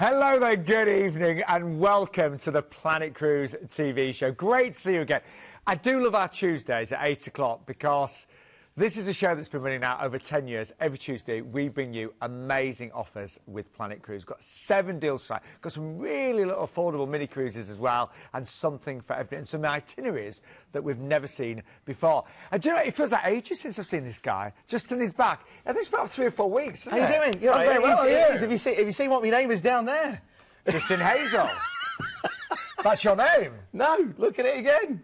Hello there, good evening, and welcome to the Planet Cruise TV show. Great to see you again. I do love our Tuesdays at 8 o'clock because this is a show that's been running now over 10 years. Every Tuesday, we bring you amazing offers with Planet Cruise. We've got 7 deals tonight. Got some really little affordable mini cruises as well, and something for everything, and some itineraries that we've never seen before. And do you know, it feels like ages since I've seen this guy, just on his back. I think it's about 3 or 4 weeks, isn't it? How you doing? You're very well, have you seen what my name is down there? Justin Hazel. That's your name? No, look at it again.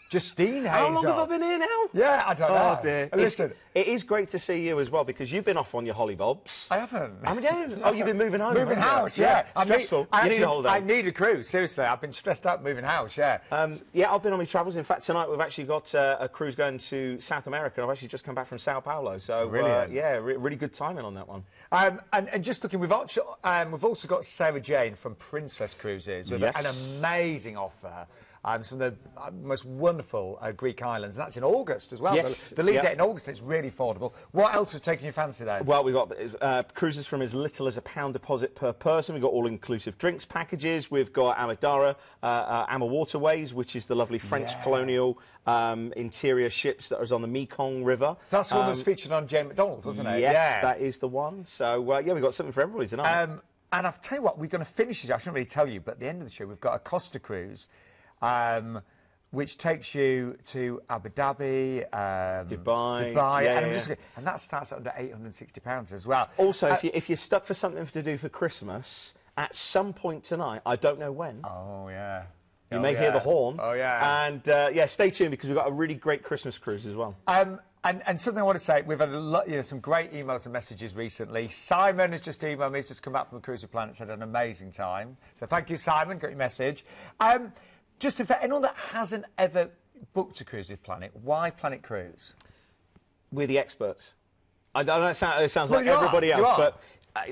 Justine Hazel. How long have I been here now? Yeah, I don't know. Oh, dear. Listen. It is great to see you as well, because you've been off on your hollybobs. I haven't. Haven't you? Oh, you've been moving home. Moving house, yeah. Stressful. You need a holiday. I need a cruise, seriously. I've been stressed out moving house, yeah. Yeah, I've been on my travels. In fact, tonight we've actually got a cruise going to South America. I've actually just come back from Sao Paulo. So, yeah, really good timing on that one. And just looking, we've also got Sarah Jane from Princess Cruises with an amazing offer. Some of the most wonderful Greek islands, and that's in August as well. Yes. The lead date in August, it's really affordable. What else has taken your fancy there? Well, we've got cruises from as little as £1 deposit per person. We've got all-inclusive drinks packages. We've got Amadara, AmaWaterways, which is the lovely French colonial interior ships that is on the Mekong River. That's the one that was featured on Jane McDonald, wasn't it? Yes, that is the one. So, yeah, we've got something for everybody tonight. And I'll tell you what, we're going to finish it. I shouldn't really tell you, but at the end of the show, we've got a Costa cruise. Which takes you to Abu Dhabi, Dubai, and that starts at under £860 as well. Also, if you're stuck for something to do for Christmas, at some point tonight, I don't know when. Oh yeah. You may hear the horn. Oh yeah. And yeah, stay tuned because we've got a really great Christmas cruise as well. And something I want to say, we've had a lot, some great emails and messages recently. Simon has just emailed me. He's just come back from a cruise with Planet, had an amazing time. So thank you, Simon. Got your message. Just for anyone that hasn't ever booked a cruise with Planet, why Planet Cruise? We're the experts. I don't know, it sounds like everybody else, but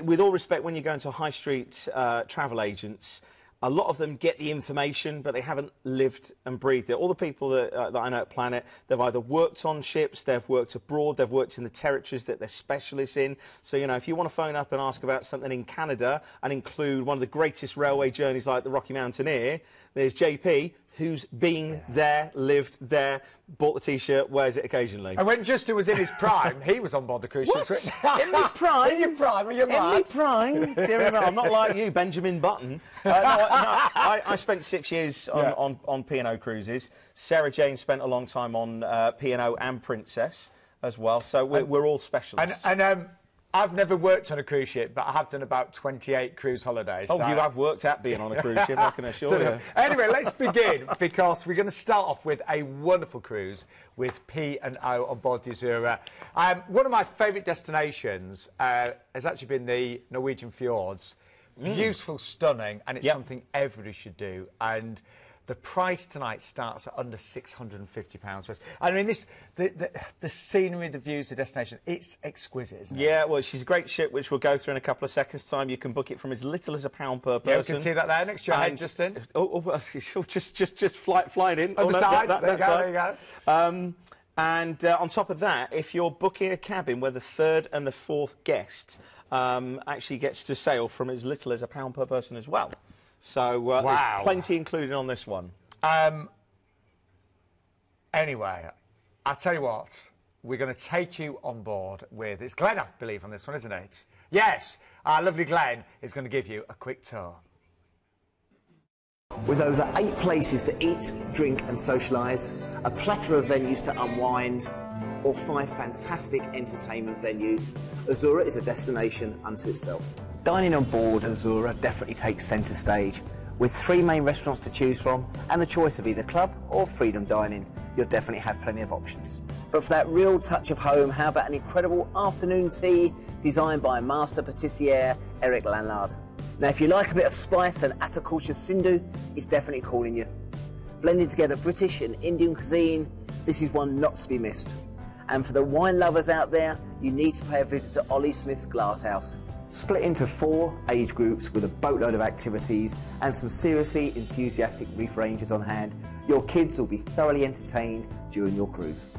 with all respect, when you go into high street travel agents, a lot of them get the information, but they haven't lived and breathed it. All the people that I know at Planet, they've either worked on ships, they've worked abroad, they've worked in the territories that they're specialists in. So, you know, if you want to phone up and ask about something in Canada and include one of the greatest railway journeys like the Rocky Mountaineer, there's JP, who's been there, lived there, bought the T-shirt, wears it occasionally. And when Justin was in his prime, he was on board the cruise ship. In my prime? In your prime, you're in my prime? Dear me, I'm not like you, Benjamin Button. I spent 6 years on P&O cruises. Sarah Jane spent a long time on P&O and Princess as well, so we're all specialists. And I've never worked on a cruise ship, but I have done about 28 cruise holidays. Oh, so you have worked at being on a cruise ship, I can assure you. Anyway, let's begin, because we're going to start off with a wonderful cruise with P&O on board the Azura. One of my favourite destinations has actually been the Norwegian Fjords. Beautiful, stunning, and it's something everybody should do. And the price tonight starts at under £650. I mean, the scenery, the views, the destination, it's exquisite, isn't it? Yeah, well, she's a great ship, which we'll go through in a couple of seconds' time. You can book it from as little as £1 per person. Yeah, we can see that there next to your head, Justin. Just flying in. On the side, there you go. And on top of that, if you're booking a cabin where the third and the fourth guest actually gets to sail from as little as £1 per person as well. So there's plenty included on this one. Anyway, I'll tell you what, we're going to take you on board with, it's Glenn, I believe, on this one, isn't it? Yes, our lovely Glenn is going to give you a quick tour. With over 8 places to eat, drink and socialise, a plethora of venues to unwind, or 5 fantastic entertainment venues, Azura is a destination unto itself. Dining on board Azura definitely takes centre stage. With 3 main restaurants to choose from and the choice of either club or freedom dining, you'll definitely have plenty of options. But for that real touch of home, how about an incredible afternoon tea designed by master patissier Eric Lanlard. Now, if you like a bit of spice, then Atakulcha Sindhu is definitely calling you. Blending together British and Indian cuisine, this is one not to be missed. And for the wine lovers out there, you need to pay a visit to Ollie Smith's Glasshouse. Split into 4 age groups with a boatload of activities and some seriously enthusiastic reef rangers on hand, your kids will be thoroughly entertained during your cruise.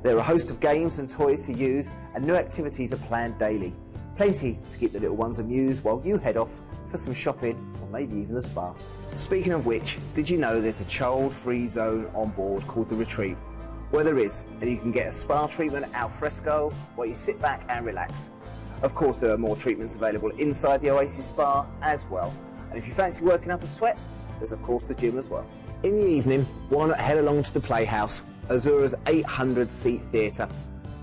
There are a host of games and toys to use, and new activities are planned daily. Plenty to keep the little ones amused while you head off for some shopping, or maybe even the spa. Speaking of which, did you know there's a child-free zone on board called The Retreat? Well, there is, and you can get a spa treatment al fresco while you sit back and relax. Of course, there are more treatments available inside the Oasis Spa as well. And if you fancy working up a sweat, there's of course the gym as well. In the evening, why not head along to the Playhouse, Azura's 800-seat theatre,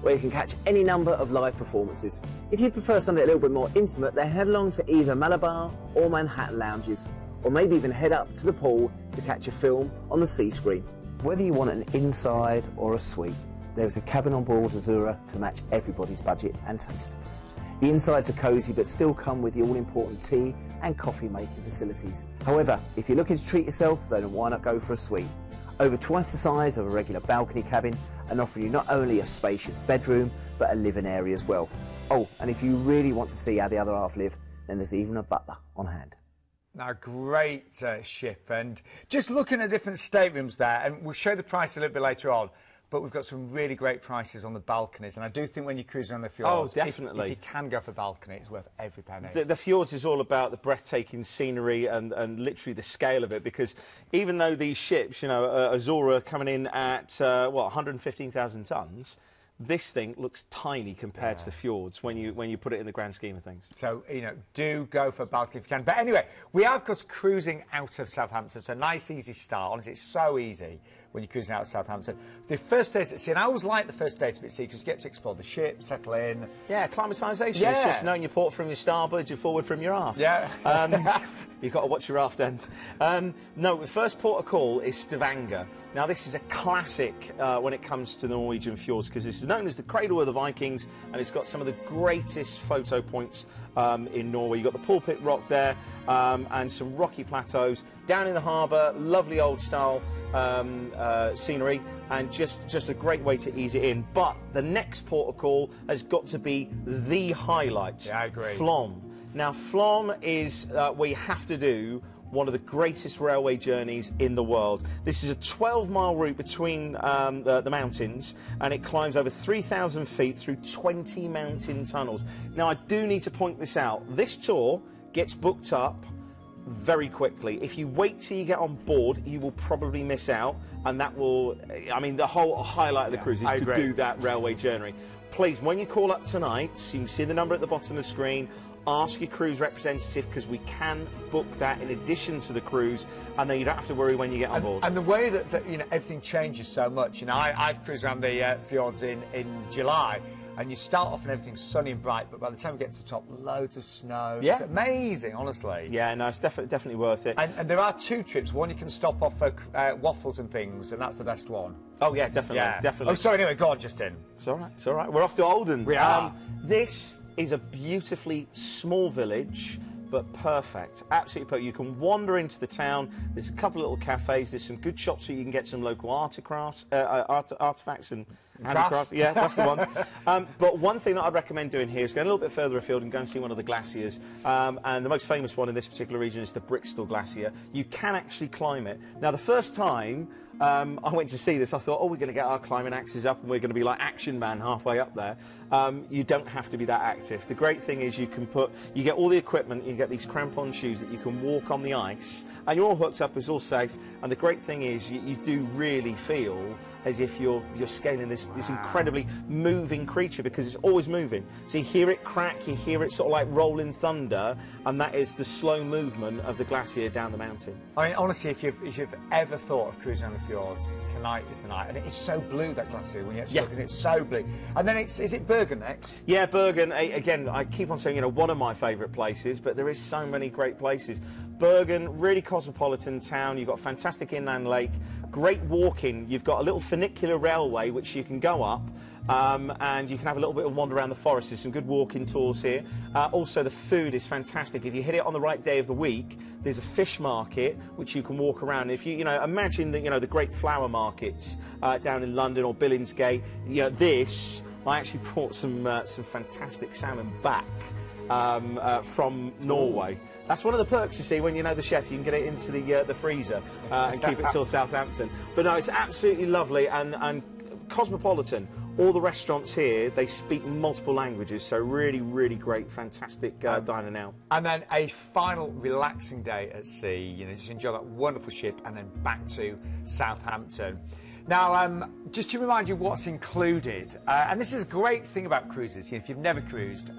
where you can catch any number of live performances. If you prefer something a little bit more intimate, then head along to either Malabar or Manhattan lounges, or maybe even head up to the pool to catch a film on the C screen. Whether you want an inside or a suite, there is a cabin on board Azura to match everybody's budget and taste. The insides are cosy but still come with the all-important tea and coffee making facilities. However, if you're looking to treat yourself, then why not go for a suite? Over twice the size of a regular balcony cabin and offering you not only a spacious bedroom but a living area as well. Oh, and if you really want to see how the other half live, then there's even a butler on hand. Now, great ship, and just looking at different staterooms there, and we'll show the price a little bit later on, but we've got some really great prices on the balconies, and I do think when you cruise around the fjords, definitely. If you can go for balcony, it's worth every penny. The fjords is all about the breathtaking scenery and literally the scale of it, because even though these ships, you know, Azura coming in at, what, 115,000 tonnes, this thing looks tiny compared to the fjords when you put it in the grand scheme of things. So, you know, do go for balcony if you can. But anyway, we are, of course, cruising out of Southampton. So, nice, easy start. Honestly, it's so easy when you're cruising out of Southampton. The first days at sea, and I always like the first days at sea because you get to explore the ship, settle in. Yeah, acclimatisation. Yeah. It's just knowing your port from your starboard, your forward from your aft. Yeah. You've got to watch your aft end. No, the first port of call is Stavanger. Now, this is a classic when it comes to the Norwegian fjords because this is known as the cradle of the Vikings, and it's got some of the greatest photo points in Norway. You've got the pulpit rock there and some rocky plateaus. Down in the harbour, lovely old-style scenery, and just a great way to ease it in. But the next port of call has got to be the highlight. Yeah, I agree. Flom. Now, Flom is where you have to do one of the greatest railway journeys in the world. This is a 12-mile route between the mountains, and it climbs over 3,000 feet through 20 mountain tunnels. Now, I do need to point this out. This tour gets booked up very quickly. If you wait till you get on board, you will probably miss out, and that will, I mean, the whole highlight of the cruise is to do that railway journey. Please, when you call up tonight, so you can see the number at the bottom of the screen, ask your cruise representative because we can book that in addition to the cruise, and then you don't have to worry when you get on board. And the way that you know, everything changes so much. You know, I've cruised around the fjords in July, and you start off and everything's sunny and bright, but by the time we get to the top, loads of snow. Yeah. It's amazing, honestly. Yeah, no, it's definitely worth it. And there are two trips. One you can stop off for waffles and things, and that's the best one. Oh, yeah, definitely. Oh, sorry, anyway, go on, Justin. It's all right, it's all right. We're off to Olden. We are. This is a beautifully small village, but perfect, absolutely perfect. You can wander into the town. There's a couple of little cafes. There's some good shops so you can get some local artifacts and handicrafts. Yeah, that's the ones. But one thing that I'd recommend doing here is going a little bit further afield and go and see one of the glaciers. And the most famous one in this particular region is the Brixton Glacier. You can actually climb it. Now, the first time I went to see this, I thought, oh, we're going to get our climbing axes up and we're going to be like Action Man halfway up there. You don't have to be that active. The great thing is you get all the equipment, you get these crampon shoes that you can walk on the ice, and you're all hooked up, it's all safe. And the great thing is you do really feel as if you're scaling this incredibly moving creature, because it's always moving. So you hear it crack, you hear it sort of like rolling thunder, and that is the slow movement of the glacier down the mountain. I mean, honestly, if you've ever thought of cruising on the fjords, tonight is the night. And it is so blue, that glacier, when you actually look at it, it's so blue. And then is it Bergen next? Yeah, Bergen, again, I keep on saying, you know, one of my favourite places, but there is so many great places. Bergen, really cosmopolitan town. You've got a fantastic inland lake, great walking. You've got a little funicular railway which you can go up, and you can have a little bit of a wander around the forest. There's some good walking tours here. Also, the food is fantastic. If you hit it on the right day of the week, there's a fish market which you can walk around. If you know, imagine that, you know, the great flower markets down in London or Billingsgate. You know, this, I actually brought some fantastic salmon back from Norway. That's one of the perks, you see, when you know the chef. You can get it into the freezer and keep it till Southampton. But no, it's absolutely lovely and cosmopolitan. All the restaurants here, they speak multiple languages, so really, really great, fantastic dining out. And then a final relaxing day at sea, you know, just enjoy that wonderful ship and then back to Southampton. Now, just to remind you what's included, and this is a great thing about cruises, you know, if you've never cruised.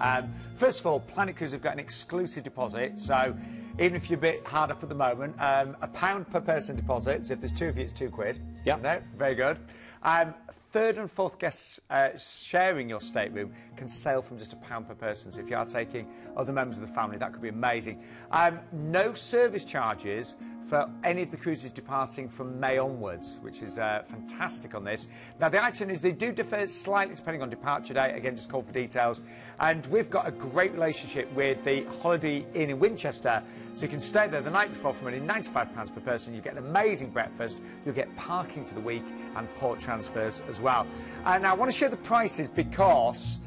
First of all, Planet Cruise have got an exclusive deposit, so even if you're a bit hard up at the moment, £1 per person deposit, so if there's 2 of you, it's £2. Yeah. No, very good. Third and fourth guests sharing your stateroom can sail from just £1 per person. So if you are taking other members of the family, that could be amazing. No service charges for any of the cruises departing from May onwards, which is fantastic on this. Now, the itineraries, they do differ slightly depending on departure date. Again, just call for details. And we've got a great relationship with the Holiday Inn in Winchester, so you can stay there the night before for only £95 per person. You get an amazing breakfast, you'll get parking for the week and port transfers as well. And I want to share the prices because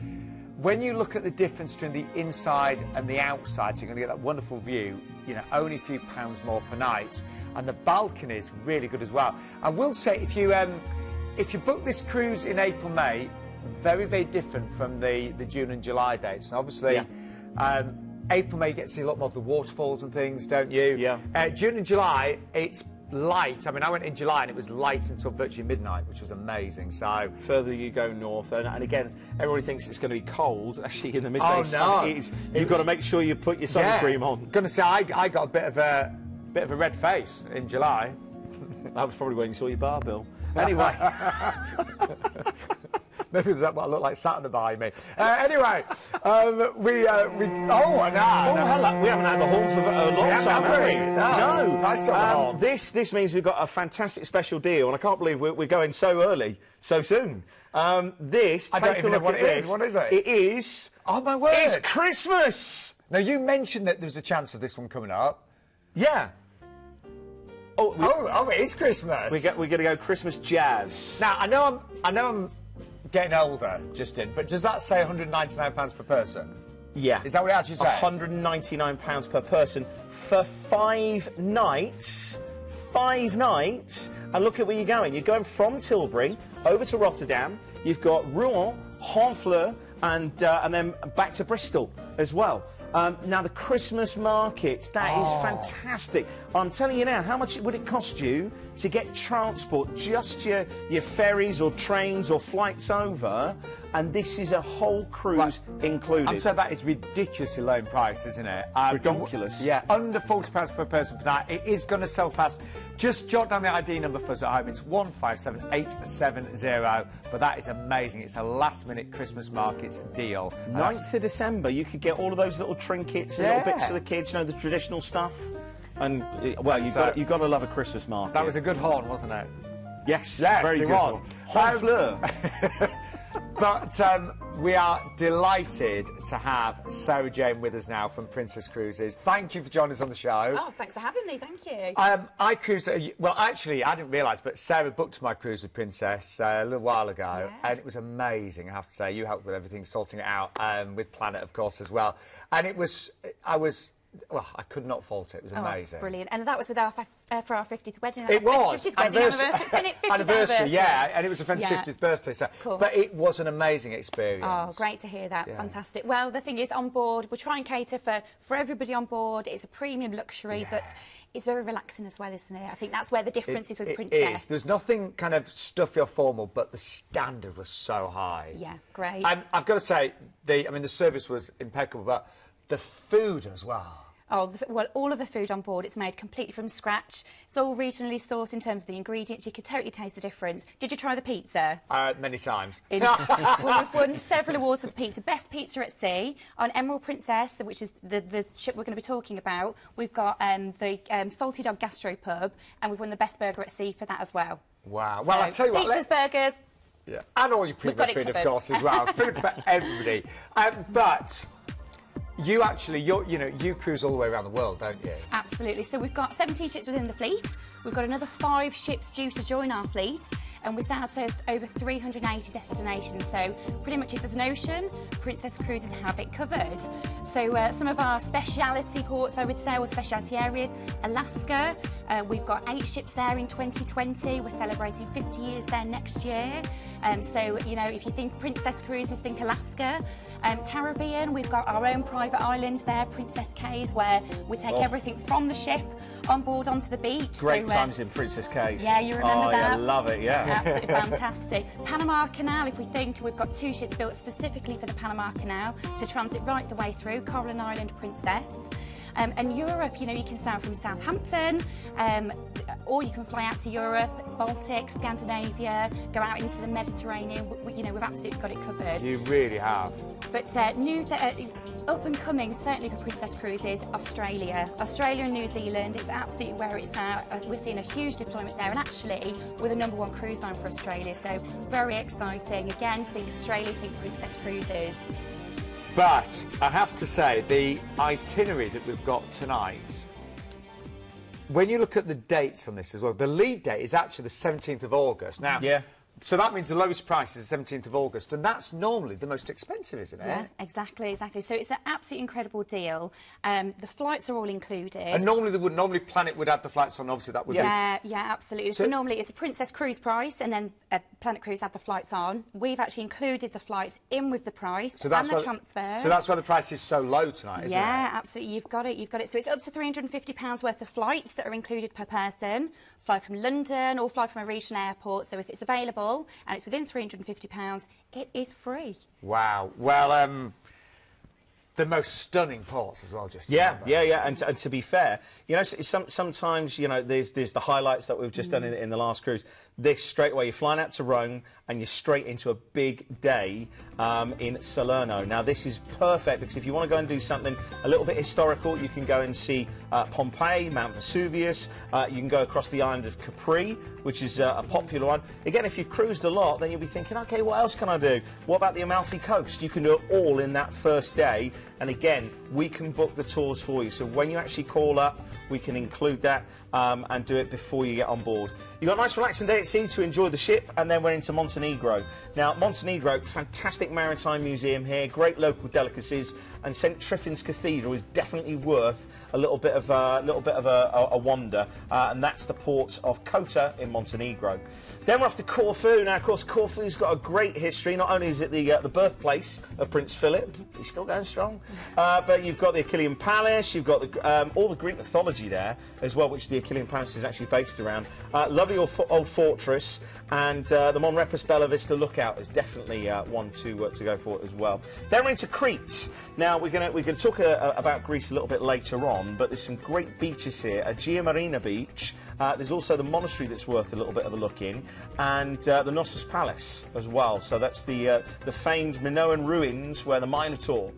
when you look at the difference between the inside and the outside, so you're going to get that wonderful view, you know, only a few pounds more per night. And the balcony is really good as well. I will say, if you book this cruise in April, May, very, very different from the June and July dates. And obviously, April, May, you get to see a lot more of the waterfalls and things, don't you? Yeah. June and July, it's light. I mean, I went in July and it was light until virtually midnight, which was amazing. So further you go north, and again, everybody thinks it's going to be cold. Actually, in the midday sun, you've got to make sure you put your sun cream on. Going to say, I got a bit of a red face in July. That was probably when you saw your bar bill. Anyway. Maybe is that what I look like sat on the bar, you mean? Anyway, hello. We haven't had the horn for a long time, have we? No. Nice to have the horn. This means we've got a fantastic special deal, and I can't believe we're going so early, so soon. I don't even know what it is. What is it? It is... Oh, my word. It's Christmas! Now, you mentioned that there was a chance of this one coming up. Yeah. Oh, it is Christmas. We're going to go Christmas jazz. Now, I know I'm getting older, Justin, but does that say £199 per person? Yeah. Is that what it actually says? £199 per person for 5 nights. 5 nights. And look at where you're going. You're going from Tilbury over to Rotterdam. You've got Rouen, Honfleur, and then back to Bristol as well. Now, the Christmas market, that is fantastic. I'm telling you now, how much would it cost you to get transport, just your ferries or trains or flights over, and this is a whole cruise included. I'm saying that is ridiculously low in price, isn't it? It's ridiculous. Yeah, under £40 per person for that. It is going to sell fast. Just jot down the ID number for us at home. It's 157870. But that is amazing. It's a last-minute Christmas market deal. 9th of December, you could get all of those little trinkets and little bits for the kids, you know, the traditional stuff. And, well, you've got to love a Christmas market. That was a good horn, wasn't it? Yes, very good. It was. Honfleur. But we are delighted to have Sarah Jane with us now from Princess Cruises. Thank you for joining us on the show. Oh, thanks for having me. Thank you. I cruised... Well, actually, I didn't realise, but Sarah booked my cruise with Princess a little while ago, and it was amazing, I have to say. You helped with everything, sorting it out, with Planet, of course, as well. And it was... Well, I could not fault it. It was amazing. Brilliant. And that was with for our 50th wedding. It was. 50th wedding anniversary. Yeah, and it was a friend's 50th birthday. So, cool. But it was an amazing experience. Oh, great to hear that. Yeah. Fantastic. Well, the thing is, on board, we'll try and cater for everybody on board. It's a premium luxury, but it's very relaxing as well, isn't it? I think that's where the difference is with Princess. It is. There's nothing kind of stuffy or formal, but the standard was so high. Yeah, great. I've got to say, the service was impeccable, but the food as well. Oh, well, all of the food on board, it's made completely from scratch. It's all regionally sourced in terms of the ingredients. You can totally taste the difference. Did you try the pizza? Many times. Well, we've won several awards for the pizza. Best pizza at sea. On Emerald Princess, which is the ship we're going to be talking about, we've got the Salty Dog Gastropub, and we've won the best burger at sea for that as well. Wow. So, well, I tell you what... Pizzas, burgers... Yeah. And all your premium food, of course, as well. Food for everybody. But... You cruise all the way around the world, don't you? Absolutely. So we've got 17 ships within the fleet. We've got another 5 ships due to join our fleet, and we're out of over 380 destinations. So pretty much if there's an ocean, Princess Cruises have it covered. So some of our speciality ports, I would say, or speciality areas, Alaska. We've got 8 ships there in 2020. We're celebrating 50 years there next year. So, you know, if you think Princess Cruises, think Alaska. Caribbean, we've got our own private island there, Princess Cays, where we take everything from the ship on board onto the beach. Great times in Princess Cays. Yeah, you remember that? I love it, yeah. Absolutely fantastic. Panama Canal, if we think, we've got 2 ships built specifically for the Panama Canal to transit right the way through, Coral Island Princess. And Europe, you know, you can sail from Southampton, or you can fly out to Europe, Baltic, Scandinavia, go out into the Mediterranean. You know, we've absolutely got it covered. You really have. But up and coming, certainly for Princess Cruises, Australia. Australia and New Zealand is absolutely where it's at. We're seeing a huge deployment there, and actually we're the #1 cruise line for Australia, so very exciting. Again, think Australia, think Princess Cruises. But I have to say, the itinerary that we've got tonight, when you look at the dates on this as well, the lead date is actually the 17th of August. Now, yeah. So that means the lowest price is the 17th of August, and that's normally the most expensive, isn't it? Yeah, exactly. So it's an absolutely incredible deal. The flights are all included. And normally Planet would add the flights on, obviously that would be... Yeah, absolutely. So normally it's a Princess Cruise price, and then Planet Cruise add the flights on. We've actually included the flights in with the price and the transfer. So that's why the price is so low tonight, isn't it? Yeah, absolutely. You've got it. So it's up to £350 worth of flights that are included per person. Fly from London or fly from a regional airport. So if it's available and it's within £350, it is free. Wow. Well, the most stunning ports as well, just yeah. And to be fair, you know, sometimes, you know, there's the highlights that we've just done in the last cruise. This straight away, you're flying out to Rome and you're straight into a big day in Salerno. Now, this is perfect because if you want to go and do something a little bit historical, you can go and see Pompeii, Mount Vesuvius. You can go across the island of Capri, which is a popular one. Again, if you've cruised a lot, then you'll be thinking, OK, what else can I do? What about the Amalfi Coast? You can do it all in that first day. And again, we can book the tours for you. So when you actually call up, we can include that and do it before you get on board. You've got a nice relaxing day at sea to enjoy the ship, and then we're into Montenegro. Now, Montenegro, fantastic maritime museum here, great local delicacies, and St. Trifon's Cathedral is definitely worth a little bit of a wander, and that's the port of Costa in Montenegro. Then we're off to Corfu. Now, of course, Corfu's got a great history. Not only is it the birthplace of Prince Philip, he's still going strong, but you've got the Aegean Palace, you've got all the Greek mythology there as well, which the Aegean Palace is actually based around. Lovely old fortress, and the Mon Repus Bella Vista Lookout is definitely one to go for as well. Then we're into Crete. Now, we're going to talk about Greece a little bit later on, but there's some great beaches here. Aegean Marina Beach. There's also the monastery that's worth a little bit of a look in, and the Knossos Palace as well. So that's the famed Minoan ruins where the Minotaur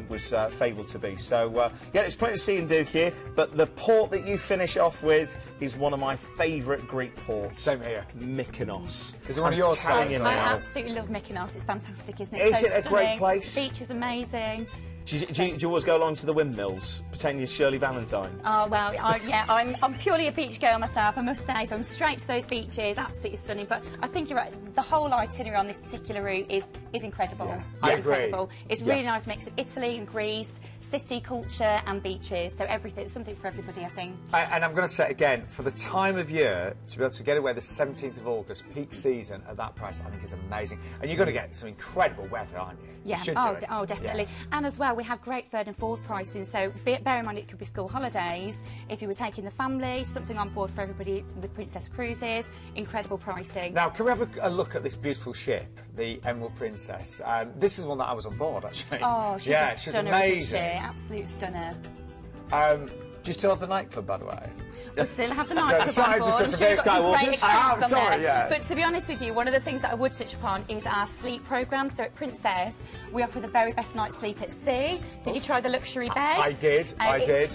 was fabled to be. So, yeah, there's plenty to see and do here, but the port that you finish off with is one of my favourite Greek ports. Same here. Mykonos. Is it one of yours? I absolutely love Mykonos. It's fantastic, isn't it? Isn't it a great place? The beach is amazing. Do you always go along to the windmills, pretend you're Shirley Valentine? Oh, well, yeah, I'm purely a beach girl myself, I must say, so I'm straight to those beaches, absolutely stunning. But I think you're right, the whole itinerary on this particular route is incredible. Yeah. It's incredible. It's really nice mix of Italy and Greece, city, culture and beaches, so everything, something for everybody, I think. And I'm going to say again, for the time of year, to be able to get away the 17th of August, peak season, at that price, I think is amazing. And you're going to get some incredible weather, aren't you? Yeah, oh, definitely. Yeah. And as well, we have great 3rd and 4th pricing, so bear in mind it could be school holidays. If you were taking the family, something on board for everybody with Princess Cruises, incredible pricing. Now, can we have a look at this beautiful ship, the Emerald Princess? This is one that I was on board, actually. Oh, she's a stunner, amazing. Isn't she? Absolute stunner. Do you still have the nightclub, by the way? We still have the nightclub sorry, on board. just doing some great experience sorry, yeah. But to be honest with you, one of the things that I would touch upon is our sleep programme. So at Princess, we offer the very best night's sleep at sea. Did you try the luxury bed? I did.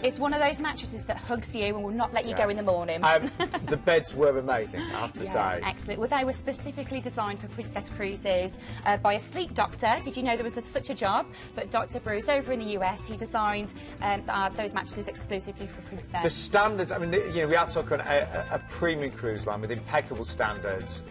It's one of those mattresses that hugs you and will not let you go in the morning. The beds were amazing, I have to say. Excellent. Well, they were specifically designed for Princess Cruises by a sleep doctor. Did you know there was such a job? But Dr. Bruce over in the US, he designed those mattresses exclusively specifically for Princess. The standards, I mean, you know, we are talking a premium cruise line with impeccable standards.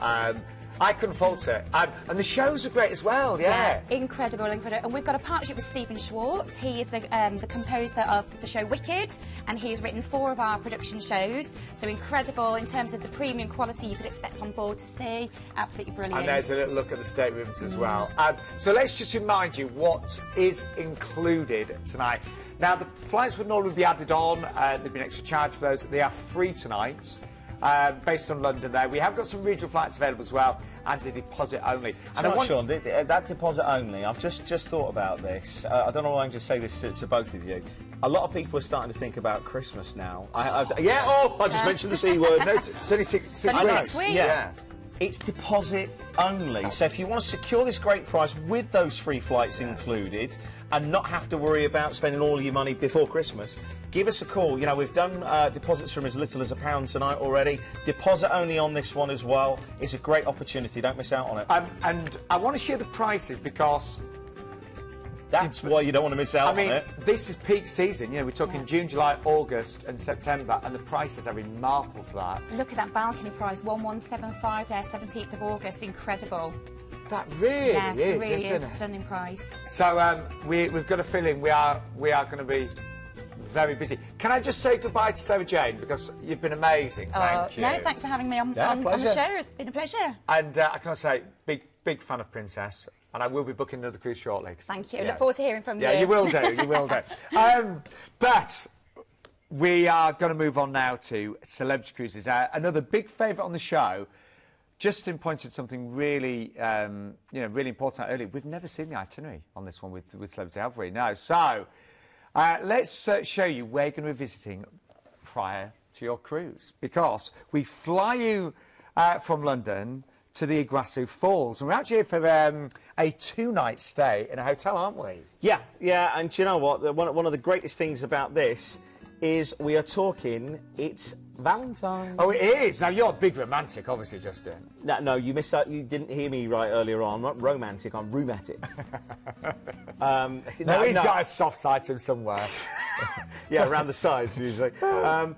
I couldn't fault it. And the shows are great as well, yeah. Incredible, incredible. And we've got a partnership with Stephen Schwartz. He is the composer of the show Wicked, and he's written 4 of our production shows. So incredible in terms of the premium quality you could expect on board to see. Absolutely brilliant. And there's a little look at the staterooms as well. So let's just remind you what is included tonight. Now, the flights would normally be added on. There'd be an extra charge for those. They are free tonight. Based on London there. We have got some regional flights available as well, and a deposit only. And Sean, that deposit only, I've just thought about this. I don't know why I can just say this to both of you. A lot of people are starting to think about Christmas now. I just mentioned the C word. It's only six weeks. Yeah. It's deposit only. So if you want to secure this great price with those free flights included and not have to worry about spending all your money before Christmas, give us a call. You know, we've done deposits from as little as £1 tonight already. Deposit only on this one as well. It's a great opportunity. Don't miss out on it. And I want to share the prices because that's why you don't want to miss out on it. This is peak season. You know, we're talking June, July, August and September, and the prices are remarkable for that. Look at that balcony price, 1175 there, 17th of August. Incredible. That really is, really isn't is it? Stunning price. So we've got a feeling we are going to be very busy. Can I just say goodbye to Sarah Jane, because you've been amazing. Thank you. No, thanks for having me on the show. It's been a pleasure. And I can say, big fan of Princess, and I will be booking another cruise shortly. Thank you. Look forward to hearing from you. Yeah, you will do. You will do. But we are going to move on now to Celebrity Cruises. Another big favourite on the show. Justin pointed something really, really important out earlier. We've never seen the itinerary on this one with Celebrity, have we? No. So let's show you where you're going to be visiting prior to your cruise, because we fly you from London to the Iguassu Falls, and we're actually here for a 2-night stay in a hotel, aren't we? Yeah, and do you know what? One of the greatest things about this is we are talking, it's Valentines. Oh, it is. Now, you're a big romantic, obviously, Justin. No, you missed out. You didn't hear me right earlier on. I'm not romantic, I'm rheumatic. He's got a soft side to him somewhere. Yeah, around the sides, usually. But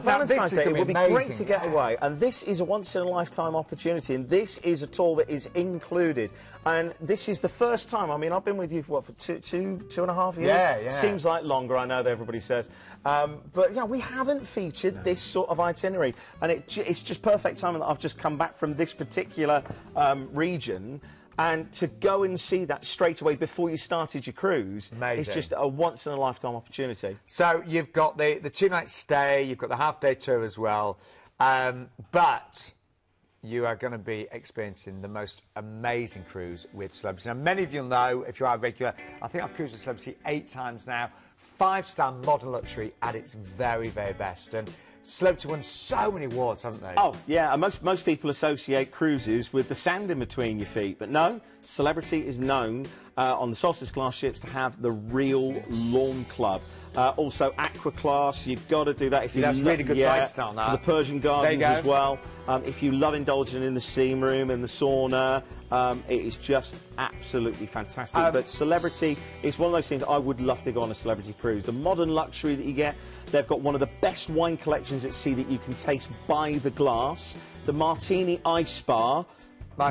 Valentine's Day, it would be great to get away. And this is a once-in-a-lifetime opportunity, and this is a tour that is included. And this is the first time, I mean, I've been with you for, what, for two and a half years? Yeah. Seems like longer, I know that everybody says. But, you know, we haven't featured this sort of itinerary. And it's just perfect timing that I've just come back from this particular region. And to go and see that straight away before you started your cruise is just a once-in-a-lifetime opportunity. So you've got the 2-night stay, you've got the half-day tour as well, but you are going to be experiencing the most amazing cruise with Celebrity. Now, many of you will know, if you are regular, I think I've cruised with Celebrity 8 times now. 5-star modern luxury at its very, very best. And Celebrity won so many awards, haven't they? Oh, yeah, and most people associate cruises with the sand in between your feet. But no, Celebrity is known on the Solstice class ships to have the real lawn club. Also, Aqua Class, you've got to do that. If you that's really good price on that. The Persian Gardens as well. If you love indulging in the steam room and the sauna, it is just absolutely fantastic. But Celebrity is one of those things I would love to go on a Celebrity cruise. The modern luxury that you get, they've got one of the best wine collections at sea that you can taste by the glass. The Martini Ice Bar.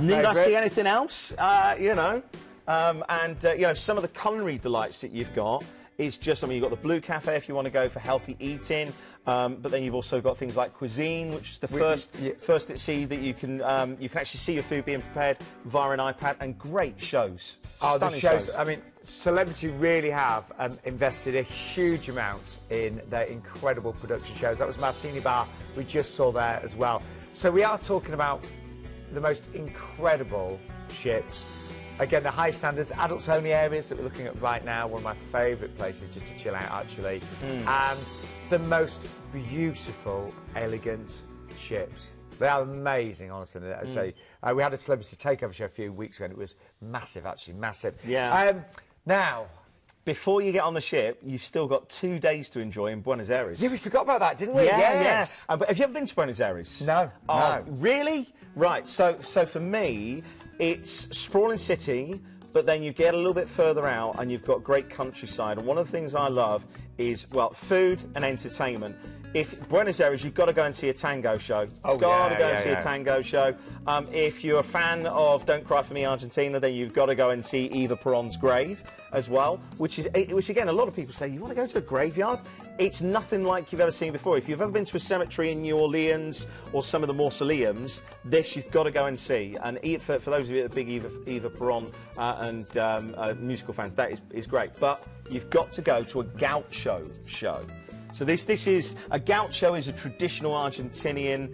Need I see anything else? You know, some of the culinary delights that you've got. It's just, I mean, you've got the Blue Cafe if you want to go for healthy eating, but then you've also got things like cuisine, which is the first at sea that you can actually see your food being prepared via an iPad, and great shows. Oh, the shows! I mean, Celebrity really have invested a huge amount in their incredible production shows. That was Martini Bar we just saw there as well. So we are talking about the most incredible ships. Again, the high standards, adults-only areas that we're looking at right now, one of my favourite places just to chill out, actually. And the most beautiful, elegant ships. They are amazing, honestly. We had a Celebrity Takeover show a few weeks ago, and it was massive, actually, massive. Yeah. Now, before you get on the ship, you've still got 2 days to enjoy in Buenos Aires. Yeah, we forgot about that, didn't we? Yeah, yes. But have you ever been to Buenos Aires? No. Oh, no. Really? Right, so for me, it's sprawling city, but then you get a little bit further out and you've got great countryside. And one of the things I love is, well, food and entertainment. If Buenos Aires, you've got to go and see a tango show. Oh, got to go and see a tango show. If you're a fan of Don't Cry For Me Argentina, then you've got to go and see Eva Perón's grave as well, which again, a lot of people say, you want to go to a graveyard? It's nothing like you've ever seen before. If you've ever been to a cemetery in New Orleans or some of the mausoleums, this you've got to go and see. And for those of you that are big Eva Perón and musical fans, that is great. But you've got to go to a gaucho show. So this is a gaucho is a traditional Argentinian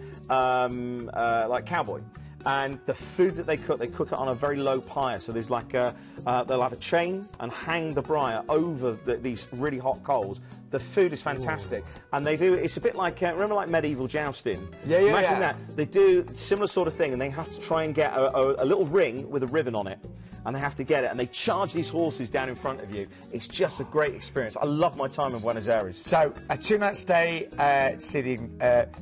like cowboy, and the food that they cook it on a very low pyre. So there's like they'll have a chain and hang the briar over these really hot coals. The food is fantastic, and they do. It's a bit like remember like medieval jousting. Imagine that they do similar sort of thing, and they have to try and get a little ring with a ribbon on it. And they have to get it, and they charge these horses down in front of you. It's just a great experience. I love my time in Buenos Aires. So, a 2-night stay to see the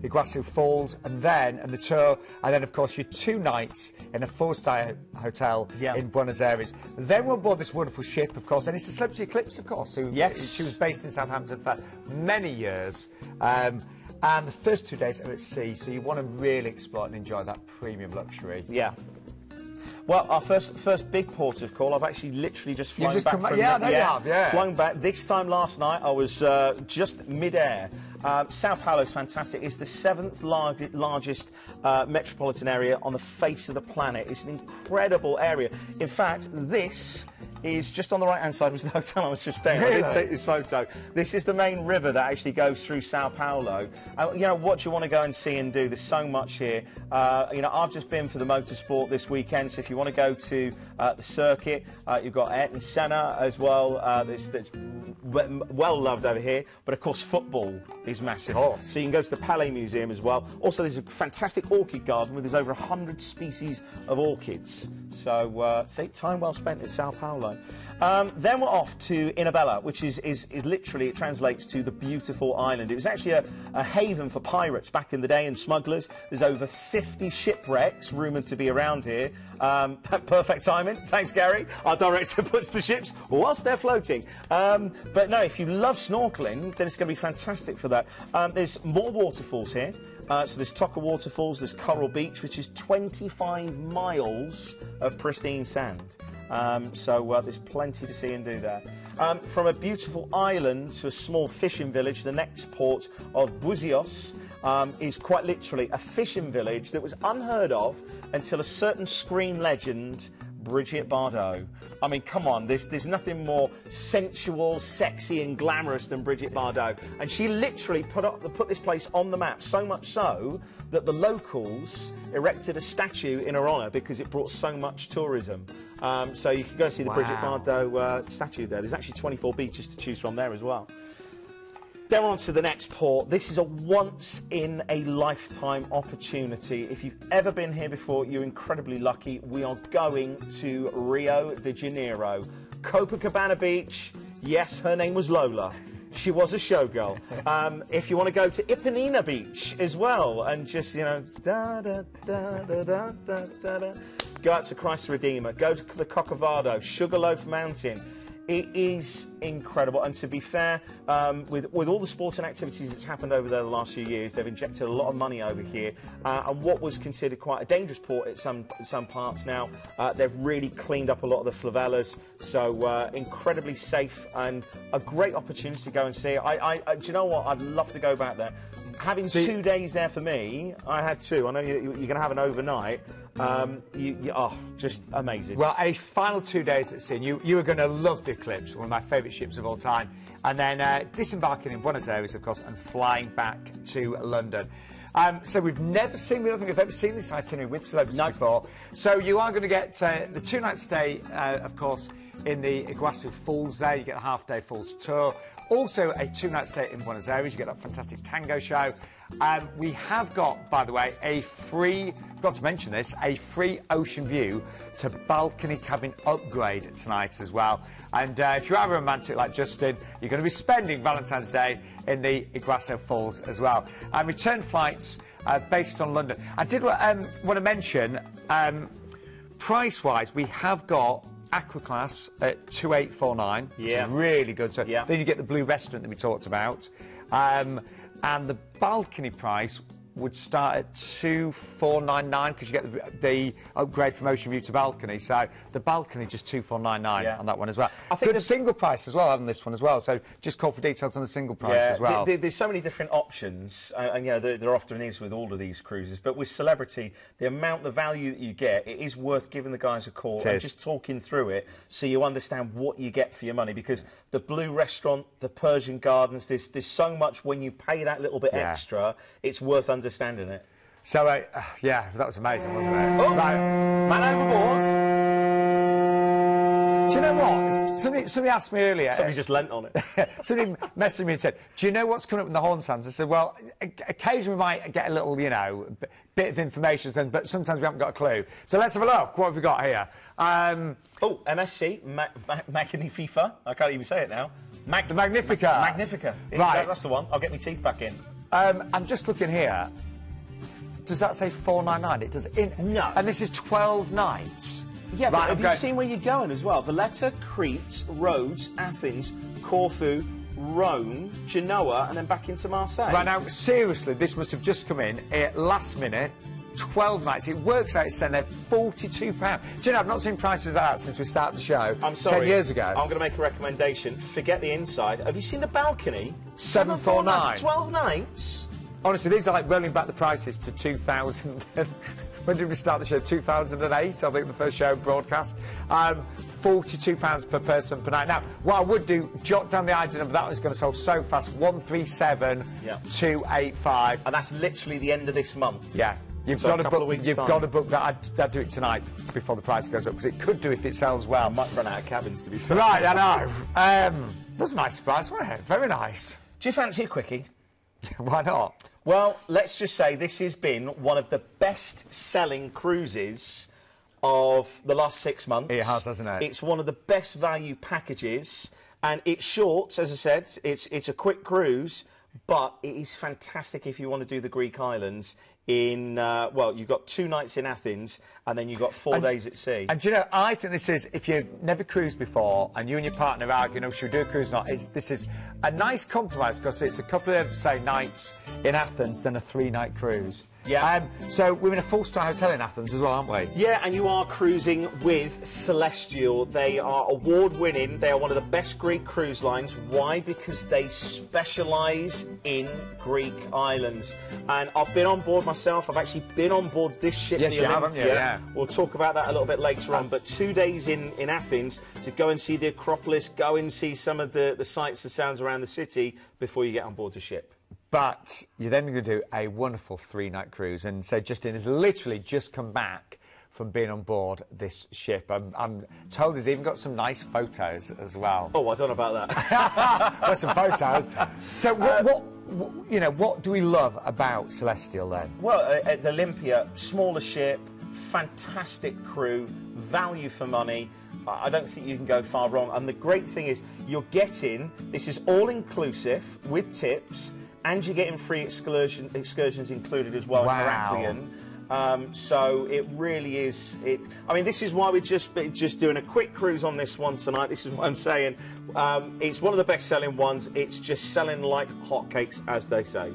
Iguassu Falls, and the tour, and then, of course, your 2 nights in a 4-star hotel in Buenos Aires. Then we're on board this wonderful ship, of course, and it's the Celebrity Eclipse, of course, who she was based in Southampton for many years. And the first 2 days are at sea, so you want to really explore and enjoy that premium luxury. Yeah. Well, our first big port of call, I've actually literally just flown back from... flown back. This time last night, I was just mid-air. Sao Paulo's fantastic. It's the 7th largest metropolitan area on the face of the planet. It's an incredible area. In fact, this is just on the right-hand side, was the hotel I was just staying. Really? I didn't take this photo. This is the main river that actually goes through Sao Paulo. You know, what do you want to go and see and do? There's so much here. You know, I've just been for the motorsport this weekend, so if you want to go to the circuit, you've got Ayrton Senna as well. That's well loved over here, but of course football is massive. So you can go to the Palais Museum as well. Also, there's a fantastic orchid garden where there's over 100 species of orchids. So, time well spent at Sao Paulo. Then we're off to Inabella, which is literally, it translates to the beautiful island. It was actually a haven for pirates back in the day and smugglers. There's over 50 shipwrecks rumoured to be around here. Perfect timing. Thanks, Gary. Our director puts the ships whilst they're floating. But no, if you love snorkelling, then it's going to be fantastic for that. There's more waterfalls here. So there's Toca Waterfalls, there's Coral Beach, which is 25 miles of pristine sand. So there's plenty to see and do there. From a beautiful island to a small fishing village, the next port of Buzios is quite literally a fishing village that was unheard of until a certain screen legend, Brigitte Bardot. I mean, come on, there's nothing more sensual, sexy and glamorous than Brigitte Bardot. And she literally put this place on the map, so much so that the locals erected a statue in her honour because it brought so much tourism. So you can go see the Brigitte Bardot statue there. There's actually 24 beaches to choose from there as well. Then on to the next port. This is a once-in-a-lifetime opportunity. If you've ever been here before, you're incredibly lucky. We are going to Rio de Janeiro. Copacabana Beach. Yes, her name was Lola. She was a showgirl. If you want to go to Ipanema Beach as well, and just, you know, go out to Christ the Redeemer, go to the Corcovado, Sugarloaf Mountain. It is incredible, and to be fair, with all the sporting activities that's happened over there the last few years, they've injected a lot of money over here, and what was considered quite a dangerous port at some parts now, they've really cleaned up a lot of the favelas, so incredibly safe and a great opportunity to go and see. Do you know what? I'd love to go back there. Having 2 days there for me, I had 2. I know you're going to have an overnight. Just amazing. Well, a final 2 days at sea. You are going to love the Eclipse, one of my favourite ships of all time. And then disembarking in Buenos Aires, of course, and flying back to London. So we don't think we've ever seen this itinerary with celebrities before. So you are going to get the 2-night stay, of course, in the Iguassu Falls there. You get a half-day Falls tour. Also, a 2-night stay in Buenos Aires. You get that fantastic tango show. We have got, by the way, forgot to mention this, a free ocean view to balcony cabin upgrade tonight as well. And if you are a romantic like Justin, you're going to be spending Valentine's Day in the Iguassu Falls as well. And return flights based on London. I did want to mention, price-wise, we have got Aqua Class at 2849, which is really good. So then you get the blue restaurant that we talked about, and the balcony price would start at 2499 because you get the upgrade from Ocean View to balcony. So the balcony just 2499 on that one as well. I think the single price as well on this one as well. So just call for details on the single price as well. There's so many different options, and you know there often is with all of these cruises. But with Celebrity, the value that you get, it is worth giving the guys a call and just talking through it so you understand what you get for your money. Because the blue restaurant, the Persian gardens, there's so much when you pay that little bit extra. It's worth understanding it. So, yeah, that was amazing, wasn't it? Oh, man overboard. Do you know what? Somebody asked me earlier. Somebody just leant on it. Somebody messaged me and said, do you know what's coming up in the horn sands? I said, well, occasionally we might get a little, you know, bit of information, but sometimes we haven't got a clue. So let's have a look. What have we got here? Oh, MSC, Magnifica. I can't even say it now. The Magnifica. Magnifica. Right. That's the one. I'll get my teeth back in. I'm just looking here. Does that say 499? It does. No. And this is 12 nights. Yeah, but have you seen where you're going as well? Valletta, Crete, Rhodes, Athens, Corfu, Rome, Genoa, and then back into Marseille. Right, now, seriously, this must have just come in at last minute. 12 nights. It works out, it's saying they're £42. Do you know, I've not seen prices like that since we started the show. I'm sorry. 10 years ago. I'm going to make a recommendation. Forget the inside. Have you seen the balcony? 749. 12 nights? Honestly, these are like rolling back the prices to 2000. When did we start the show? 2008, I think the first show broadcast. £42 per person per night. Now, what I would do, jot down the ID number. That was going to sell so fast. 137285. And that's literally the end of this month. Yeah. You've got to book that. I'd do it tonight before the price goes up, because it could do if it sells well. I might run out of cabins, to be fair. Right, I know. That's a nice surprise, wasn't it? Very nice. Do you fancy a quickie? Why not? Well, let's just say this has been one of the best-selling cruises of the last 6 months. It has, hasn't it? It's one of the best value packages, and it's short, as I said. It's a quick cruise, but it is fantastic if you want to do the Greek islands in, well, you've got 2 nights in Athens, and then you've got 4 days at sea. And do you know, I think this is, if you've never cruised before, and you and your partner are arguing, oh, should we do a cruise or not, this is a nice compromise, because it's a couple of, say, nights in Athens, then a 3-night cruise. Yeah. So we're in a 4-star hotel in Athens as well, aren't we? Yeah, and you are cruising with Celestyal. They are award-winning. They are one of the best Greek cruise lines. Why? Because they specialise in Greek islands. And I've been on board myself. I've actually been on board this ship. Yes, you have, haven't you? Yeah. We'll talk about that a little bit later on. But 2 days in Athens to go and see the Acropolis, go and see some of the sights and sounds around the city before you get on board the ship. But you're then going to do a wonderful 3-night cruise. And so Justin has literally just come back from being on board this ship. I'm told he's even got some nice photos as well. Oh, I don't know about that. There's some photos. So what do we love about Celestyal then? Well, at the Olympia, smaller ship, fantastic crew, value for money. I don't think you can go far wrong. And the great thing is you're getting, this is all-inclusive with tips, and you're getting free excursions included as well in Heraklion. So it really is. I mean, this is why we're just doing a quick cruise on this one tonight. This is what I'm saying. It's one of the best-selling ones. It's just selling like hotcakes, as they say.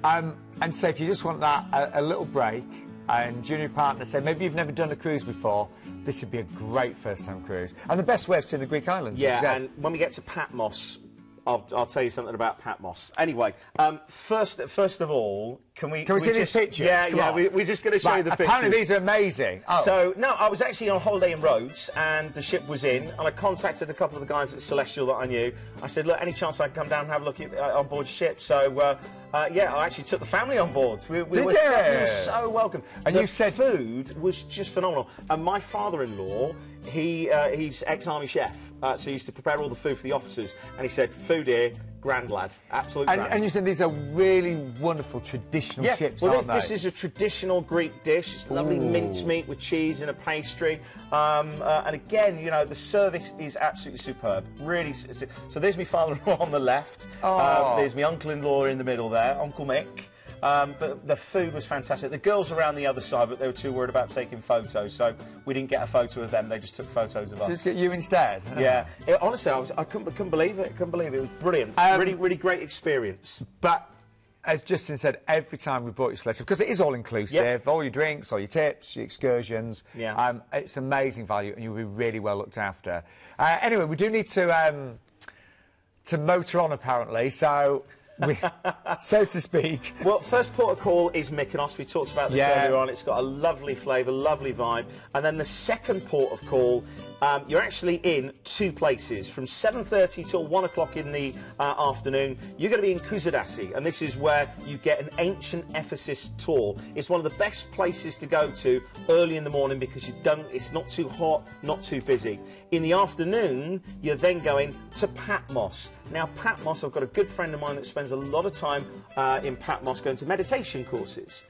And so if you just want that, a little break, and junior partner say, maybe you've never done a cruise before, this would be a great first-time cruise. And the best way of seeing the Greek islands. Yeah, and when we get to Patmos, I'll tell you something about Patmos. Anyway, first of all, can we see these pictures? Yeah, we're just going to show you the pictures. Apparently these are amazing. Oh. So, no, I was actually on holiday in Rhodes, and the ship was in, and I contacted a couple of the guys at Celestyal that I knew. I said, look, any chance I can come down and have a look on board your ship? So, yeah, I actually took the family on board. We were so welcome. And you said food was just phenomenal. And my father-in-law, he's ex-army chef, so he used to prepare all the food for the officers. And he said, food here, grand lad, absolute grand. And you said these are really wonderful traditional ships, aren't they? This is a traditional Greek dish. It's lovely mincemeat with cheese and a pastry. And again, you know, the service is absolutely superb. Really. So there's my father-in-law on the left. There's my uncle-in-law in the middle there, Uncle Mick. but the food was fantastic. The girls were around the other side, but they were too worried about taking photos, so we didn't get a photo of them. They just took photos of us. Just get you instead? Yeah. Honestly, I couldn't believe it. Couldn't believe it. It was brilliant. Really great experience. But as Justin said, every time we brought you Celestyal, because it is all-inclusive, all your drinks, all your tips, your excursions, it's amazing value, and you'll be really well looked after. Anyway, we do need to motor on, apparently, so... so to speak. Well, first port of call is Mykonos. We talked about this earlier on. It's got a lovely flavour, lovely vibe. And then the second port of call, you're actually in two places. From 7:30 till 1 o'clock in the afternoon, you're going to be in Kusadasi, and this is where you get an ancient Ephesus tour. It's one of the best places to go to early in the morning because it's not too hot, not too busy. In the afternoon, you're then going to Patmos. Now, Patmos, I've got a good friend of mine that spends a lot of time in Patmos going to meditation courses.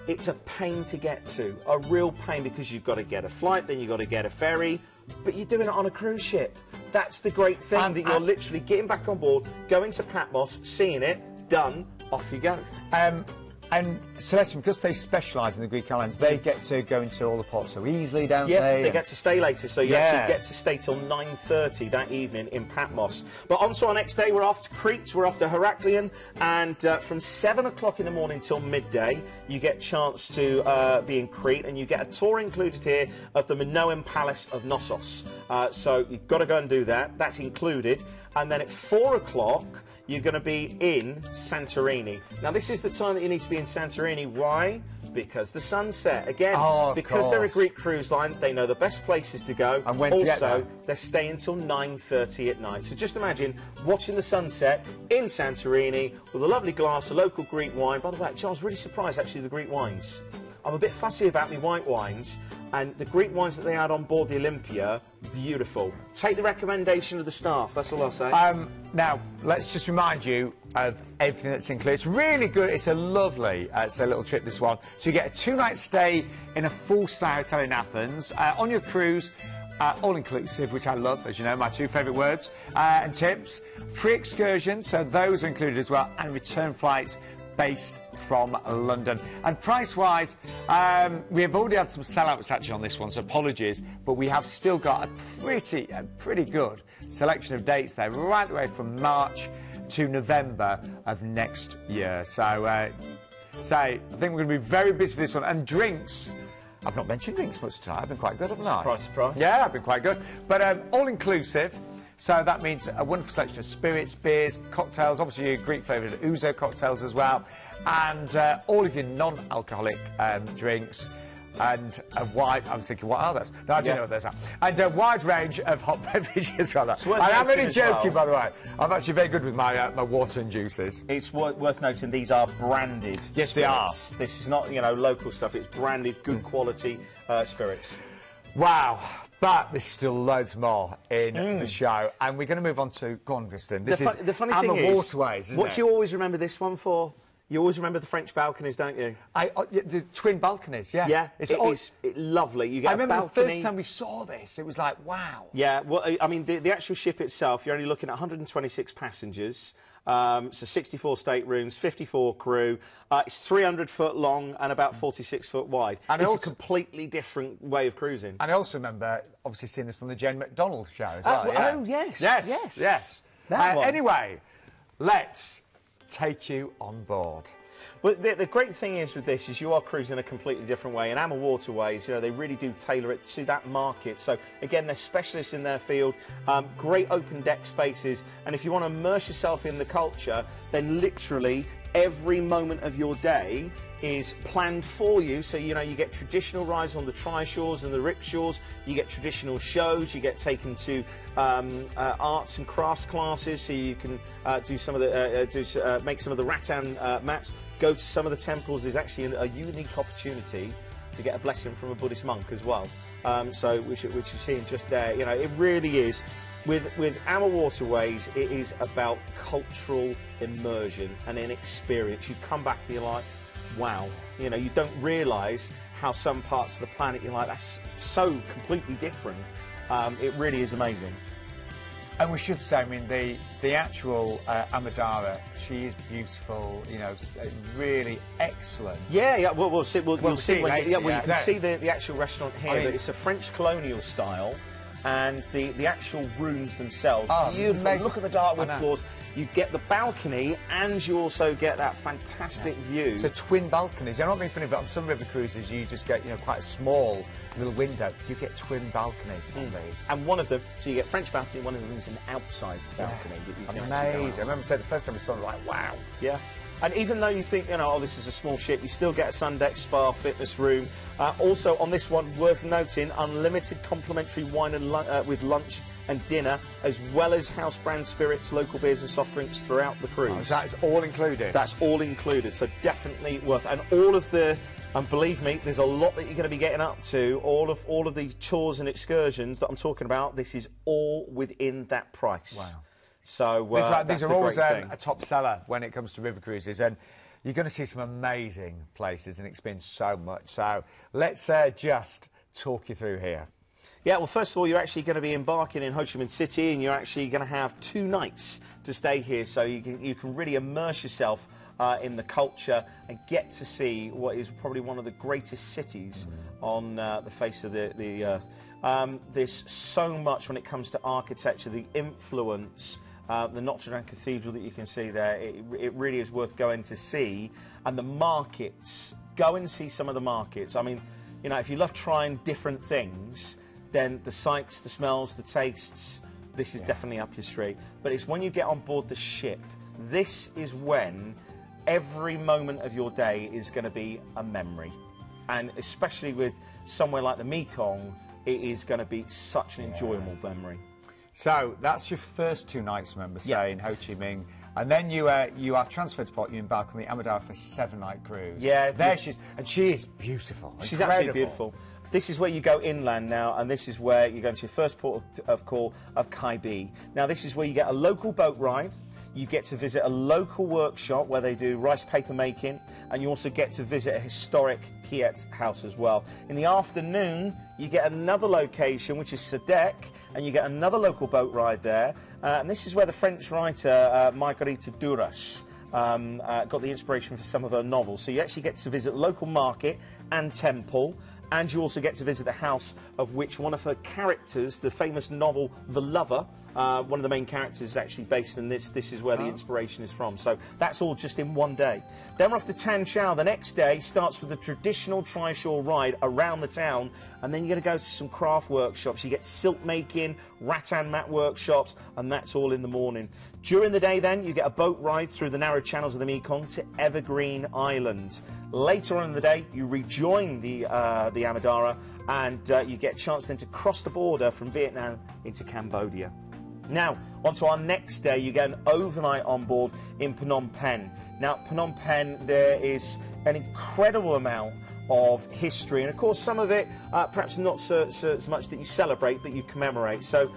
It's a pain to get to, a real pain, because you've got to get a flight, then you've got to get a ferry, but you're doing it on a cruise ship. That's the great thing, that you're literally getting back on board, going to Patmos, seeing it, done, off you go. And Celestyal, because they specialise in the Greek islands, they get to go into all the ports so easily, don't they? Yeah, they get to stay later, so you actually get to stay till 9:30 that evening in Patmos. But on to our next day, we're off to Crete, we're off to Heraklion, and from 7 o'clock in the morning till midday, you get a chance to be in Crete, and you get a tour included here of the Minoan Palace of Knossos. So you've got to go and do that. That's included. And then at 4 o'clock, you're going to be in Santorini. Now, this is the time that you need to be in Santorini. Why? Because the sunset. Again, because they're a Greek cruise line, they know the best places to go. And when to get there. Also, they're staying till 9:30 at night. So just imagine watching the sunset in Santorini with a lovely glass of local Greek wine. By the way, I was really surprised, actually, the Greek wines. I'm a bit fussy about my white wines, and the Greek wines that they had on board the Olympia, beautiful. Take the recommendation of the staff, that's all I'll say. Now, let's just remind you of everything that's included. It's really good. It's a lovely little trip, this one. So you get a 2-night stay in a 4-star hotel in Athens. On your cruise, all-inclusive, which I love, as you know, my 2 favourite words, and tips. Free excursions, so those are included as well, and return flights based from London. And price-wise, we have already had some sellouts actually on this one, so apologies, but we have still got a pretty good selection of dates there, right the way from March to November of next year. So, I think we're going to be very busy for this one. And drinks, I've not mentioned drinks much tonight. I've been quite good, haven't I? Surprise, surprise. Yeah, I've been quite good. But all-inclusive. So that means a wonderful selection of spirits, beers, cocktails, obviously your Greek flavoured ouzo cocktails as well, and all of your non-alcoholic drinks, and a wide... I was thinking, what are those? No, I don't know what those are. And a wide range of hot beverages as well. I am only joking, by the way. I'm actually very good with my water and juices. It's worth noting these are branded Yes, spirits. they are. This is not, you know, local stuff. It's branded, good quality spirits. Wow. But there's still loads more in the show, and we're going to move on to... Go on, Kristen. This is the funny thing is, AmaWaterways, isn't what it? do you always remember this one for? You always remember the French balconies, don't you? The twin balconies, yeah. Yeah, it's lovely. You get I remember a balcony. the first time we saw this, it was like, wow. Yeah, well, I mean, the actual ship itself, you're only looking at 126 passengers. So 64 staterooms, 54 crew. It's 300 foot long and about 46 foot wide. And it's a completely different way of cruising. And I also remember, obviously, seeing this on the Jane McDonald show as well. Oh, yes. That one. Anyway, let's take you on board. Well, the great thing is with this is you are cruising a completely different way, and AmaWaterways, you know, they really do tailor it to that market. So again, they're specialists in their field, great open deck spaces, and if you want to immerse yourself in the culture, then literally every moment of your day is planned for you. So, you know, you get traditional rides on the trishaws and the rickshaws, you get traditional shows, you get taken to arts and crafts classes, so you can do some of the make some of the rattan mats, go to some of the temples. There's actually a unique opportunity to get a blessing from a Buddhist monk as well. So which you're seeing just there. You know, it really is. With AmaWaterways, it is about cultural immersion and an experience. You come back and you're like, wow. You know, you don't realise how some parts of the planet, you're like, that's so completely different. It really is amazing. And we should say, I mean, the actual Amadara, she is beautiful, you know, really excellent. Yeah, yeah. Well, we'll see. You'll see. Later, you can see the actual restaurant here. I mean, but it's a French colonial style, and the actual rooms themselves. Beautiful. Amazing. Look at the dark wood floors. You get the balcony, and you also get that fantastic view. So twin balconies. I'm not being funny, but on some river cruises, you just get, you know, quite a small little window. You get twin balconies on these. And one of them, so you get French balcony. One of them is an outside balcony. That you can amazing. I remember saying the first time we saw it, like, wow. Yeah. And even though you think, you know, oh, this is a small ship, you still get a sun deck, spa, fitness room. Also, on this one, worth noting, unlimited complimentary wine and with lunch and dinner, as well as house brand spirits, local beers and soft drinks throughout the cruise. Oh, so that is all included? That's all included, so definitely worth. And all of the, and believe me, there's a lot that you're going to be getting up to. All of the tours and excursions that I'm talking about, this is all within that price. Wow. So these are always a top seller when it comes to river cruises, and you're going to see some amazing places and experience so much. So let's just talk you through here. Yeah, well, first of all, you're actually going to be embarking in Ho Chi Minh City, and you're actually going to have 2 nights to stay here, so you can really immerse yourself in the culture and get to see what is probably one of the greatest cities on the face of the earth. There's so much when it comes to architecture, the influence. The Notre Dame Cathedral that you can see there, it really is worth going to see. And the markets, go and see some of the markets. I mean, you know, if you love trying different things, then the sights, the smells, the tastes, this is definitely up your street. But it's when you get on board the ship, this is when every moment of your day is going to be a memory. And especially with somewhere like the Mekong, it is going to be such an enjoyable memory. So that's your first 2 nights, remember, in Ho Chi Minh, and then you are transferred to port. You embark on the Amadara for a 7-night cruise. Yeah, there she is beautiful. She's absolutely beautiful. This is where you go inland now, and this is where you go into your first port of call of Kai Bi. Now, this is where you get a local boat ride. You get to visit a local workshop where they do rice paper making, and you also get to visit a historic Kiet house as well. In the afternoon, you get another location, which is Sadek, and you get another local boat ride there. And this is where the French writer Marguerite Duras got the inspiration for some of her novels. So you actually get to visit local market and temple, and you also get to visit the house of which one of her characters, the famous novel The Lover, one of the main characters is actually based in this. This is where the inspiration is from. So that's all just in one day. Then we're off to Tan Chau. The next day starts with a traditional tri-shore ride around the town, and then you're going to go to some craft workshops. You get silk making, rattan mat workshops, and that's all in the morning. During the day then, you get a boat ride through the narrow channels of the Mekong to Evergreen Island. Later on in the day, you rejoin the Amadara, and you get a chance then to cross the border from Vietnam into Cambodia. Now, on to our next day, you get an overnight on board in Phnom Penh. Now, Phnom Penh, there is an incredible amount of history, and of course some of it perhaps not so much that you celebrate, but you commemorate. So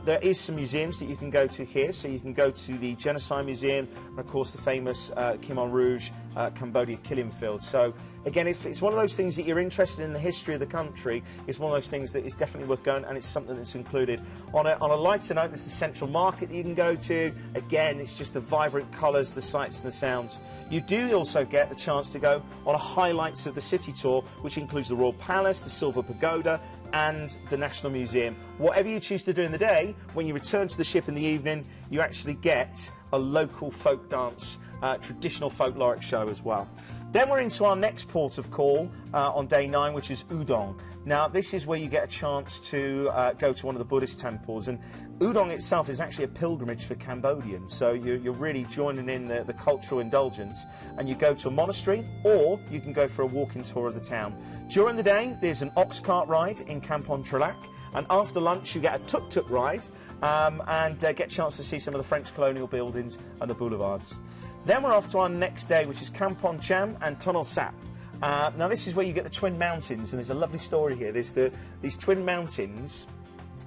there is some museums that you can go to here. So you can go to the Genocide Museum, and of course the famous Khmer Rouge Cambodia killing field. So again, if it's one of those things that you're interested in the history of the country, it's one of those things that is definitely worth going, and it's something that's included. On a lighter note, there's the Central Market that you can go to. Again, it's just the vibrant colours, the sights and the sounds. You do also get the chance to go on a highlights of the city tour, which includes the Royal Palace, the Silver Pagoda, and the National Museum. Whatever you choose to do in the day, when you return to the ship in the evening, you actually get a local folk dance, traditional folkloric show as well. Then we're into our next port of call on day 9, which is Udong. Now, this is where you get a chance to go to one of the Buddhist temples, and Udong itself is actually a pilgrimage for Cambodians, so you're really joining in the cultural indulgence, and you go to a monastery, or you can go for a walking tour of the town. During the day, there's an ox cart ride in Kampong Tralac, and after lunch you get a tuk-tuk ride and get a chance to see some of the French colonial buildings and the boulevards. Then we're off to our next day, which is Kampong Cham and Tonle Sap. Now this is where you get the Twin Mountains, and there's a lovely story here. There's these Twin Mountains.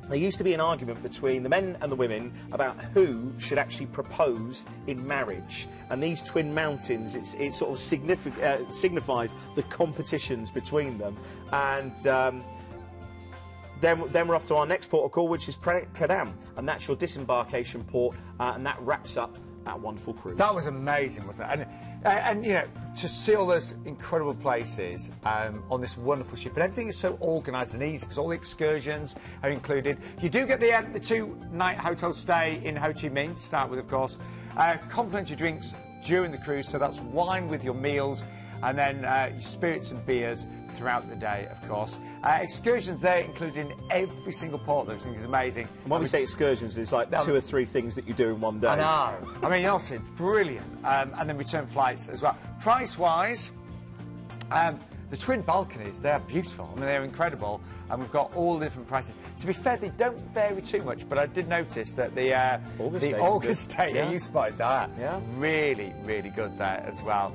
There used to be an argument between the men and the women about who should actually propose in marriage. And these Twin Mountains, it sort of signifies the competitions between them. And then we're off to our next port of call, which is Kadam, and that's your disembarkation port, and that wraps up that wonderful cruise. That was amazing, wasn't it? And you know, to see all those incredible places on this wonderful ship, and everything is so organised and easy because all the excursions are included. You do get the 2-night hotel stay in Ho Chi Minh to start with, of course. Complimentary drinks during the cruise, so that's wine with your meals, and then your spirits and beers throughout the day, of course. Excursions there included in every single port, which I think is amazing. And when we say excursions, it's like 2 or 3 things that you do in one day. I know. I mean, honestly, brilliant. And then return flights as well. Price-wise, the twin balconies, they're beautiful. I mean, they're incredible. And we've got all the different prices. To be fair, they don't vary too much, but I did notice that the August stay, you spotted that. Yeah. Really, really good there as well.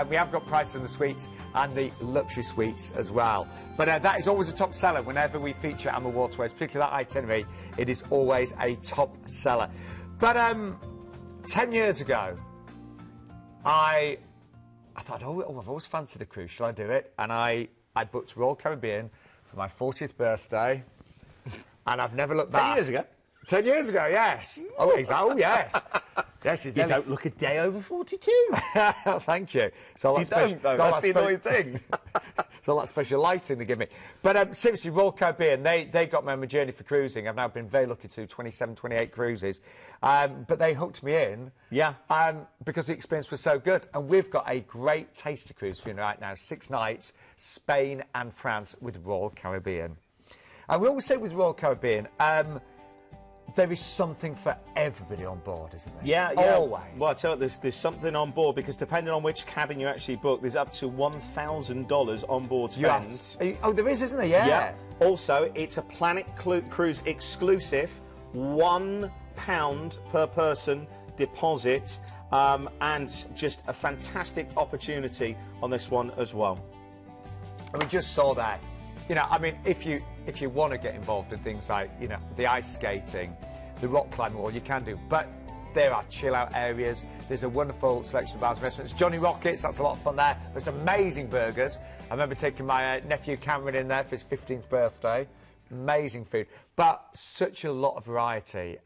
We have got prices on the suites and the luxury suites as well. But that is always a top seller whenever we feature AmaWaterways, particularly that itinerary. It is always a top seller. But 10 years ago, I thought, oh, I've always fancied a cruise. Shall I do it? And I booked Royal Caribbean for my 40th birthday, and I've never looked back. 10 years ago? 10 years ago, yes. Oh, exactly. Oh, yes. Yes, you don't look a day over 42. Thank you. So you don't, though. That's the annoying thing. It's all that special lighting they give me. But seriously, Royal Caribbean, they got me on my journey for cruising. I've now been very lucky to 27, 28 cruises. But they hooked me in. Yeah. Because the experience was so good. And we've got a great taster cruise for you right now. 6 nights, Spain and France with Royal Caribbean. And we always say with Royal Caribbean, there is something for everybody on board, isn't there? Yeah, always. Well, I tell you, there's something on board because depending on which cabin you actually book, there's up to $1,000 on board spend. Oh, there is, isn't there? Yeah. Also, it's a Planet Cruise exclusive, £1 per person deposit, and just a fantastic opportunity on this one as well. And we just saw that. You know, I mean, if you want to get involved in things like, you know, the ice skating, the rock climbing wall, you can do. But there are chill-out areas. There's a wonderful selection of bars and restaurants. Johnny Rockets, that's a lot of fun there. There's amazing burgers. I remember taking my nephew Cameron in there for his 15th birthday. Amazing food. But such a lot of variety.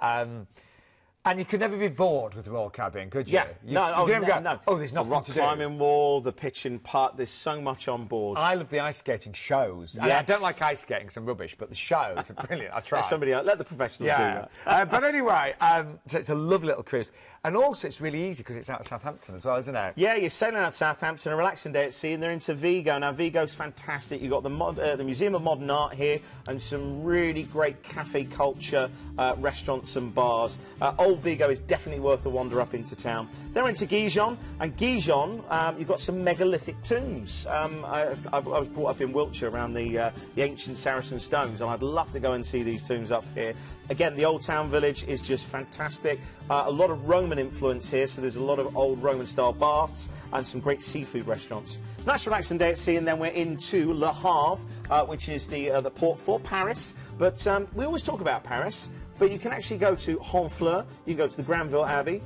And you could never be bored with the Royal Caribbean, could you? Yeah. You never go, no. oh, there's nothing to do. The rock climbing wall, the pitch and putt, there's so much on board. I love the ice skating shows. Yes. I don't like ice skating, because I'm rubbish, but the shows are brilliant. I try. Let somebody else, let the professionals do that. But anyway, so it's a lovely little cruise. And also, it's really easy because it's out of Southampton as well, isn't it? Yeah, you're sailing out of Southampton, a relaxing day at sea, and they're into Vigo. Now, Vigo's fantastic. You've got the Museum of Modern Art here and some really great cafe culture, restaurants and bars. Old Vigo is definitely worth a wander up into town. They're into Aegean, and Aegean, you've got some megalithic tombs. I was brought up in Wiltshire around the ancient Saracen stones, and I'd love to go and see these tombs up here. Again, the Old Town Village is just fantastic. A lot of Roman influence here, so there's a lot of old Roman-style baths and some great seafood restaurants. Nice relaxing day at sea, and then we're into Le Havre, which is the port for Paris. But we always talk about Paris, but you can actually go to Honfleur, you can go to the Granville Abbey,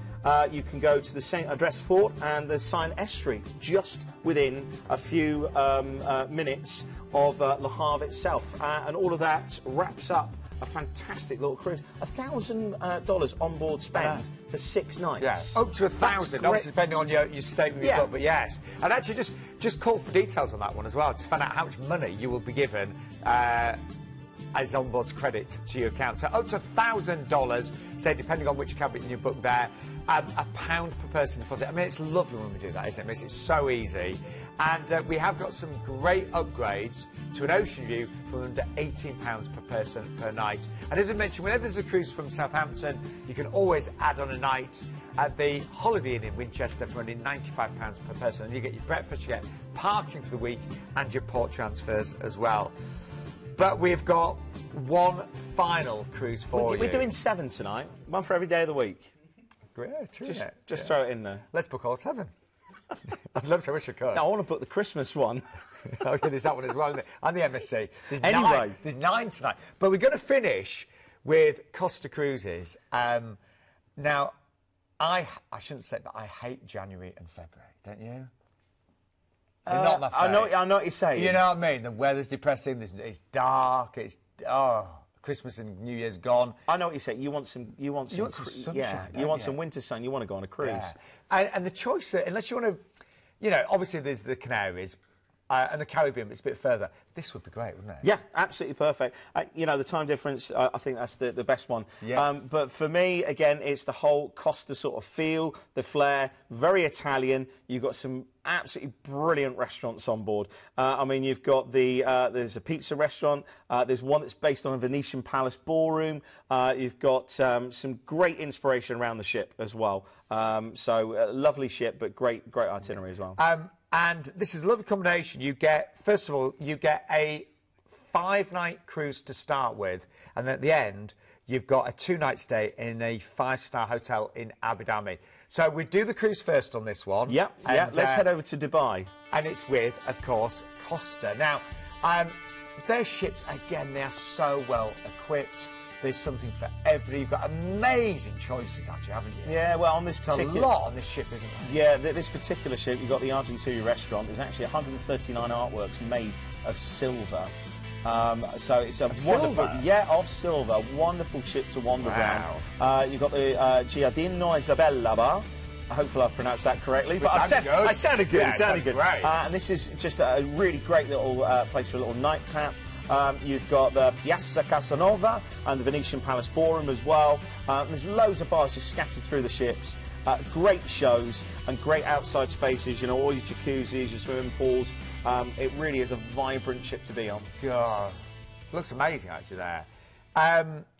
you can go to the St. Adresse Fort and the Seine Estuary, just within a few minutes of Le Havre itself. And all of that wraps up a fantastic little cruise. $1,000 on board spend for 6 nights. Yes, up to 1,000, obviously depending on your statement you've got, but yes. And actually, just call for details on that one as well. Just find out how much money you will be given as onboard's credit to your account. So up to $1,000, say, depending on which cabin you book there, £1 per person deposit. I mean, it's lovely when we do that, isn't it? It makes it so easy. And we have got some great upgrades to an ocean view for under £18 per person per night. And as I mentioned, whenever there's a cruise from Southampton, you can always add on a night at the Holiday Inn in Winchester for only £95 per person. And you get your breakfast, you get parking for the week, and your port transfers as well. But we've got one final cruise for you. We're doing 7 tonight, one for every day of the week. Yeah, true. Just throw it in there. Let's book all 7. I'd love to, I wish I could. No, I want to book the Christmas one. Okay, there's that one as well, isn't it? And the MSC. There's 9 tonight. But we're going to finish with Costa Cruises. Now, I shouldn't say it, but I hate January and February, don't you? They're not my favourite. I know what you're saying. You know what I mean? The weather's depressing. It's dark. Christmas and New Year's gone. I know what you're saying. You want some sunshine. Yeah, you want some winter sun. You want to go on a cruise. Yeah. And the choice, unless you want to, you know, obviously there's the Canaries. And the Caribbean, it's a bit further. This would be great, wouldn't it? Yeah, absolutely perfect. You know, the time difference, I think that's the best one. Yeah. But for me, again, it's the whole Costa sort of feel, the flair, very Italian. You've got some absolutely brilliant restaurants on board. I mean, you've got there's a pizza restaurant. There's one that's based on a Venetian palace ballroom. You've got some great inspiration around the ship as well. So lovely ship, but great itinerary as well. And this is a lovely combination. You get, first of all, you get a 5-night cruise to start with, and at the end, you've got a 2-night stay in a 5-star hotel in Abu Dhabi. So we do the cruise first on this one. Yeah. Let's head over to Dubai. And it's with, of course, Costa. Now, their ships, again, they are so well equipped. There's something for everybody. You've got amazing choices, actually, haven't you? Yeah, well, on this particular... It's a lot on this ship, isn't it? Yeah, this particular ship, you've got the Argentinian restaurant. There's actually 139 artworks made of silver. So it's a wonderful... Silver? Yeah, of silver. Wonderful ship to wander around. You've got the Giardino Isabella bar. Hopefully I've pronounced that correctly. But I sounded good. Yeah, it sounded good. Great. And this is just a really great little place for a little nightcap. You've got the Piazza Casanova and the Venetian Palace Ballroom as well. There's loads of bars just scattered through the ships. Great shows and great outside spaces, you know, all your jacuzzis, your swimming pools. It really is a vibrant ship to be on. God, looks amazing actually there.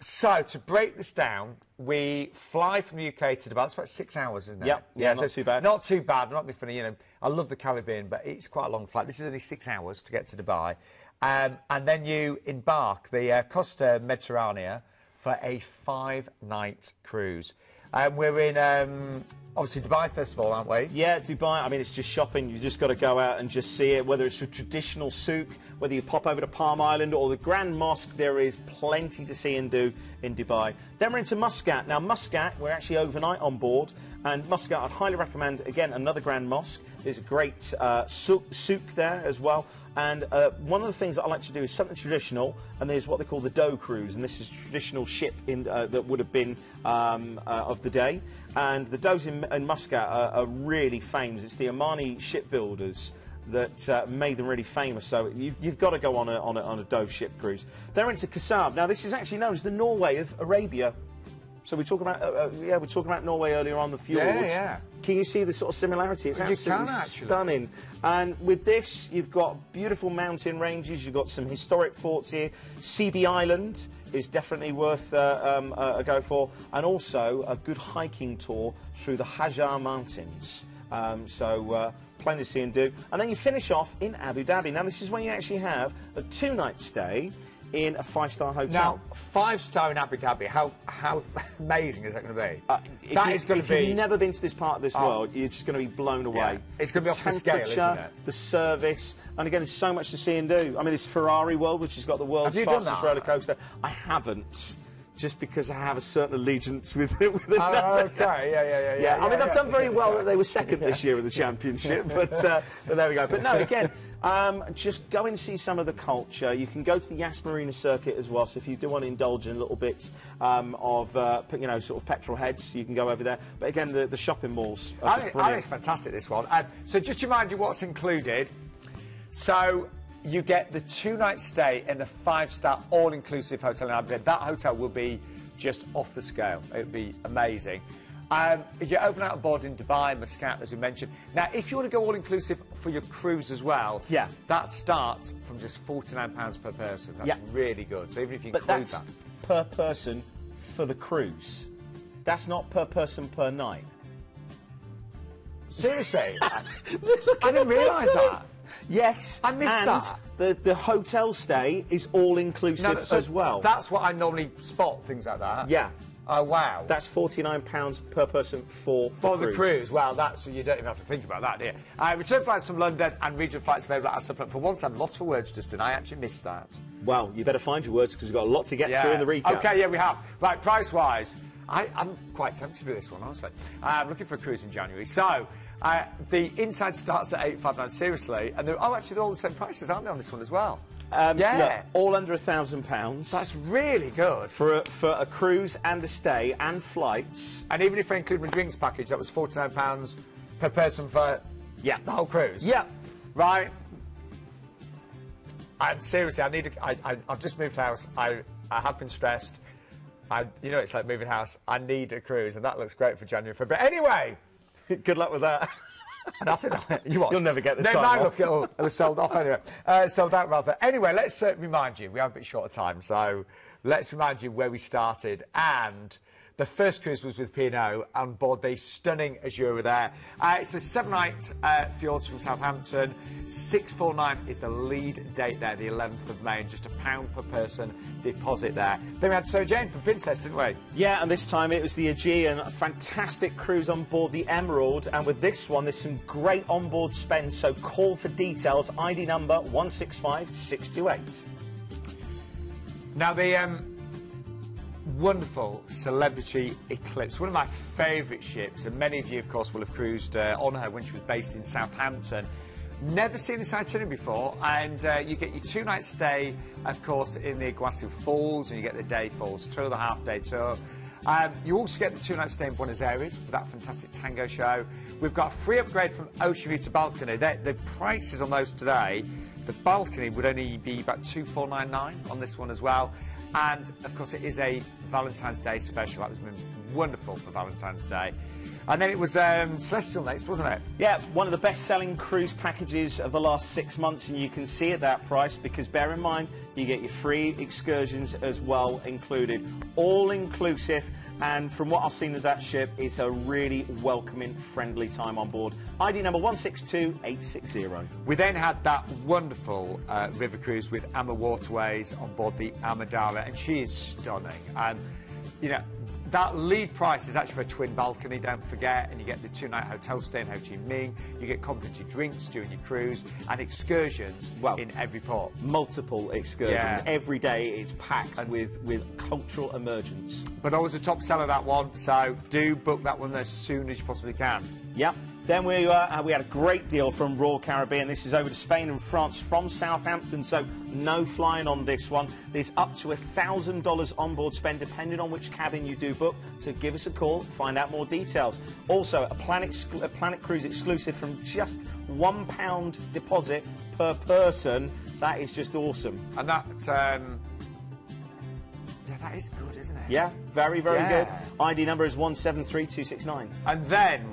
So to break this down, we fly from the UK to Dubai. It's about 6 hours, isn't it? Yep. Yeah, not too bad. Not too bad. Not be funny, you know. I love the Caribbean, but it's quite a long flight. This is only 6 hours to get to Dubai. And then you embark the Costa Mediterranea for a 5-night cruise. We're in, obviously, Dubai, first of all, aren't we? Yeah, Dubai, I mean, it's just shopping. You just got to go out and just see it, whether it's a traditional souk, whether you pop over to Palm Island or the Grand Mosque, there is plenty to see and do in Dubai. Then we're into Muscat. Now, Muscat, we're actually overnight on board, and Muscat, I'd highly recommend, again, another Grand Mosque. There's a great souk there as well. And one of the things that I like to do is something traditional, and there's what they call the dough cruise, and this is a traditional ship that would have been of the day. And the doughs in Muscat are really famous. It's the Omani shipbuilders that made them really famous. So you've got to go on a dough ship cruise. They're into Kasab. Now this is actually known as the Norway of Arabia. So we talked about we're talking about Norway earlier on, the fjords. Yeah. Can you see the sort of similarity? It's absolutely stunning. And with this, you've got beautiful mountain ranges. You've got some historic forts here. Seaby Island is definitely worth a go for, and also a good hiking tour through the Hajar Mountains. So plenty to see and do. And then you finish off in Abu Dhabi. Now this is when you actually have a 2-night stay in a 5-star hotel. Now, 5-star in Abu Dhabi, how amazing is that going to be? If you've never been to this part of this world, you're just going to be blown away. Yeah. It's going to be off the scale, isn't it? The service, and again, there's so much to see and do. I mean, there's Ferrari World, which has got the world's fastest roller coaster. I haven't. Just because I have a certain allegiance with another. Oh, okay, yeah. I mean, they've done very well that they were second this year in the championship, but there we go. But no, again, just go and see some of the culture. You can go to the Yas Marina circuit as well. So if you do want to indulge in a little bit of, sort of petrol heads, you can go over there. But again, the shopping malls are just brilliant. I think it's fantastic, this one. So just to remind you what's included. So you get the 2-night stay in the 5-star all-inclusive hotel in Abu Dhabi. That hotel will be just off the scale. It would be amazing. You're over out of board in Dubai, Muscat, as we mentioned. Now, if you want to go all-inclusive for your cruise as well, that starts from just £49 per person. That's really good. So even if you include that, per person for the cruise. That's not per person per night. Seriously? I didn't realise that. Yes, I missed that. The hotel stay is all-inclusive as well. That's what I normally spot, things like that. Yeah. Oh, wow. That's £49 per person for the cruise. Well, you don't even have to think about that, do you? Return flights from London and regional flights available at supplement. For once, I'm lost for words, Justin. I actually missed that. Well, you better find your words because we've got a lot to get through in the recap. OK, we have. Right, price-wise, I'm quite tempted with this one, honestly. I'm looking for a cruise in January. So, The inside starts at $859, seriously. And actually, they're all the same prices, aren't they, on this one as well? Yeah. Yeah. Look, all under £1,000. That's really good. For a cruise and a stay and flights. And even if I include my drinks package, that was £49 per person for the whole cruise. Yeah. Right. Seriously, I've just moved house. I have been stressed. You know, it's like moving house. I need a cruise, and that looks great for January. But anyway, good luck with that. And I think you'll never get the time time off. It'll sold off anyway. Sold out rather. Anyway, let's remind you. We have a bit short of time, so let's remind you where we started. And the first cruise was with P&O on board the stunning Azura there. It's a 7-night Fjords from Southampton. 649 is the lead date there, the 11th of May, and just £1 per person deposit there. Then we had Sir Jane from Princess, didn't we? Yeah, and this time it was the Aegean. A fantastic cruise on board the Emerald. And with this one, there's some great onboard spend, so call for details. ID number 165628. Now, the wonderful Celebrity Eclipse, one of my favourite ships, and many of you, of course, will have cruised on her when she was based in Southampton. Never seen this itinerary before, and you get your 2-night stay, of course, in the Iguassu Falls, and you get the day falls tour, the half-day tour. You also get the 2-night stay in Buenos Aires for that fantastic tango show. We've got a free upgrade from Ocean View to balcony. The prices on those today, the balcony would only be about $2,499 on this one as well. And, of course, it is a Valentine's Day special. That was wonderful for Valentine's Day. And then it was Celestyal next, wasn't it? Yeah, one of the best-selling cruise packages of the last 6 months, and you can see at that price because, bear in mind, you get your free excursions as well included. All-inclusive, and from what I've seen of that ship, it's a really welcoming, friendly time on board. ID number 162860. We then had that wonderful river cruise with AmaWaterways on board the Amadara, and she is stunning. And, you know, that lead price is actually for a twin balcony, don't forget, and you get the 2-night hotel stay in Ho Chi Minh, you get complimentary drinks during your cruise, and excursions in every port. Multiple excursions. Every day it's packed with cultural emergence. But always a top seller, that one, so do book that one as soon as you possibly can. Yep. Then we had a great deal from Royal Caribbean. This is over to Spain and France from Southampton, so no flying on this one. There's up to $1,000 onboard spend, depending on which cabin you do book. So give us a call, find out more details. Also, a Planet Cruise exclusive from just £1 deposit per person. That is just awesome. And that... yeah, that is good, isn't it? Yeah, very, very good. ID number is 173269. And then...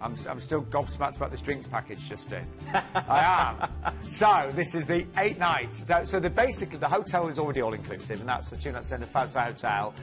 I'm still gobsmacked about this drinks package, Justin. I am. So this is the 8 nights. So basically the hotel is already all-inclusive, and that's the 2-night stay in the 5-star hotel.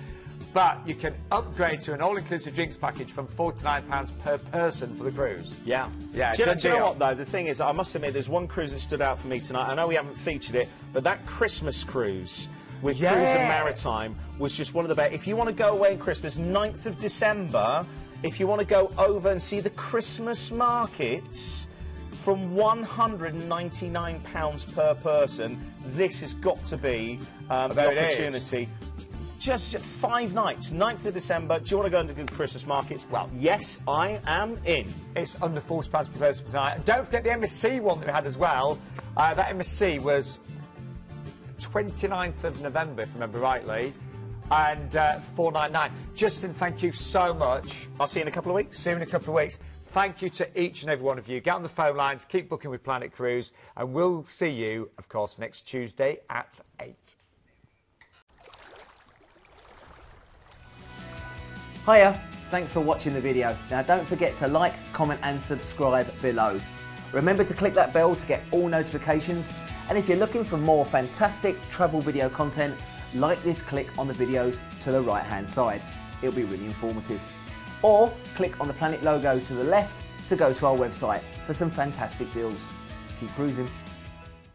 But you can upgrade to an all-inclusive drinks package from £49 per person for the cruise. Yeah. Yeah. Do you know what, though? The thing is, I must admit, there's one cruise that stood out for me tonight. I know we haven't featured it, but that Christmas cruise with Cruise and Maritime was just one of the best. If you want to go away on Christmas, 9th of December... If you want to go over and see the Christmas markets from £199 per person, this has got to be the opportunity. Just 5 nights, 9th of December. Do you want to go into the Christmas markets? Well, yes, I am in. It's under £40 per person tonight. And don't forget the MSC one that we had as well. That MSC was 29th of November, if I remember rightly. And $499. Justin, thank you so much. I'll see you in a couple of weeks. See you in a couple of weeks. Thank you to each and every one of you. Get on the phone lines, keep booking with Planet Cruise, and we'll see you, of course, next Tuesday at 8. Hiya, thanks for watching the video. Now don't forget to like, comment and subscribe below. Remember to click that bell to get all notifications, and if you're looking for more fantastic travel video content, like this click on the videos to the right hand side. It'll be really informative. Or click on the Planet logo to the left to go to our website for some fantastic deals. Keep cruising.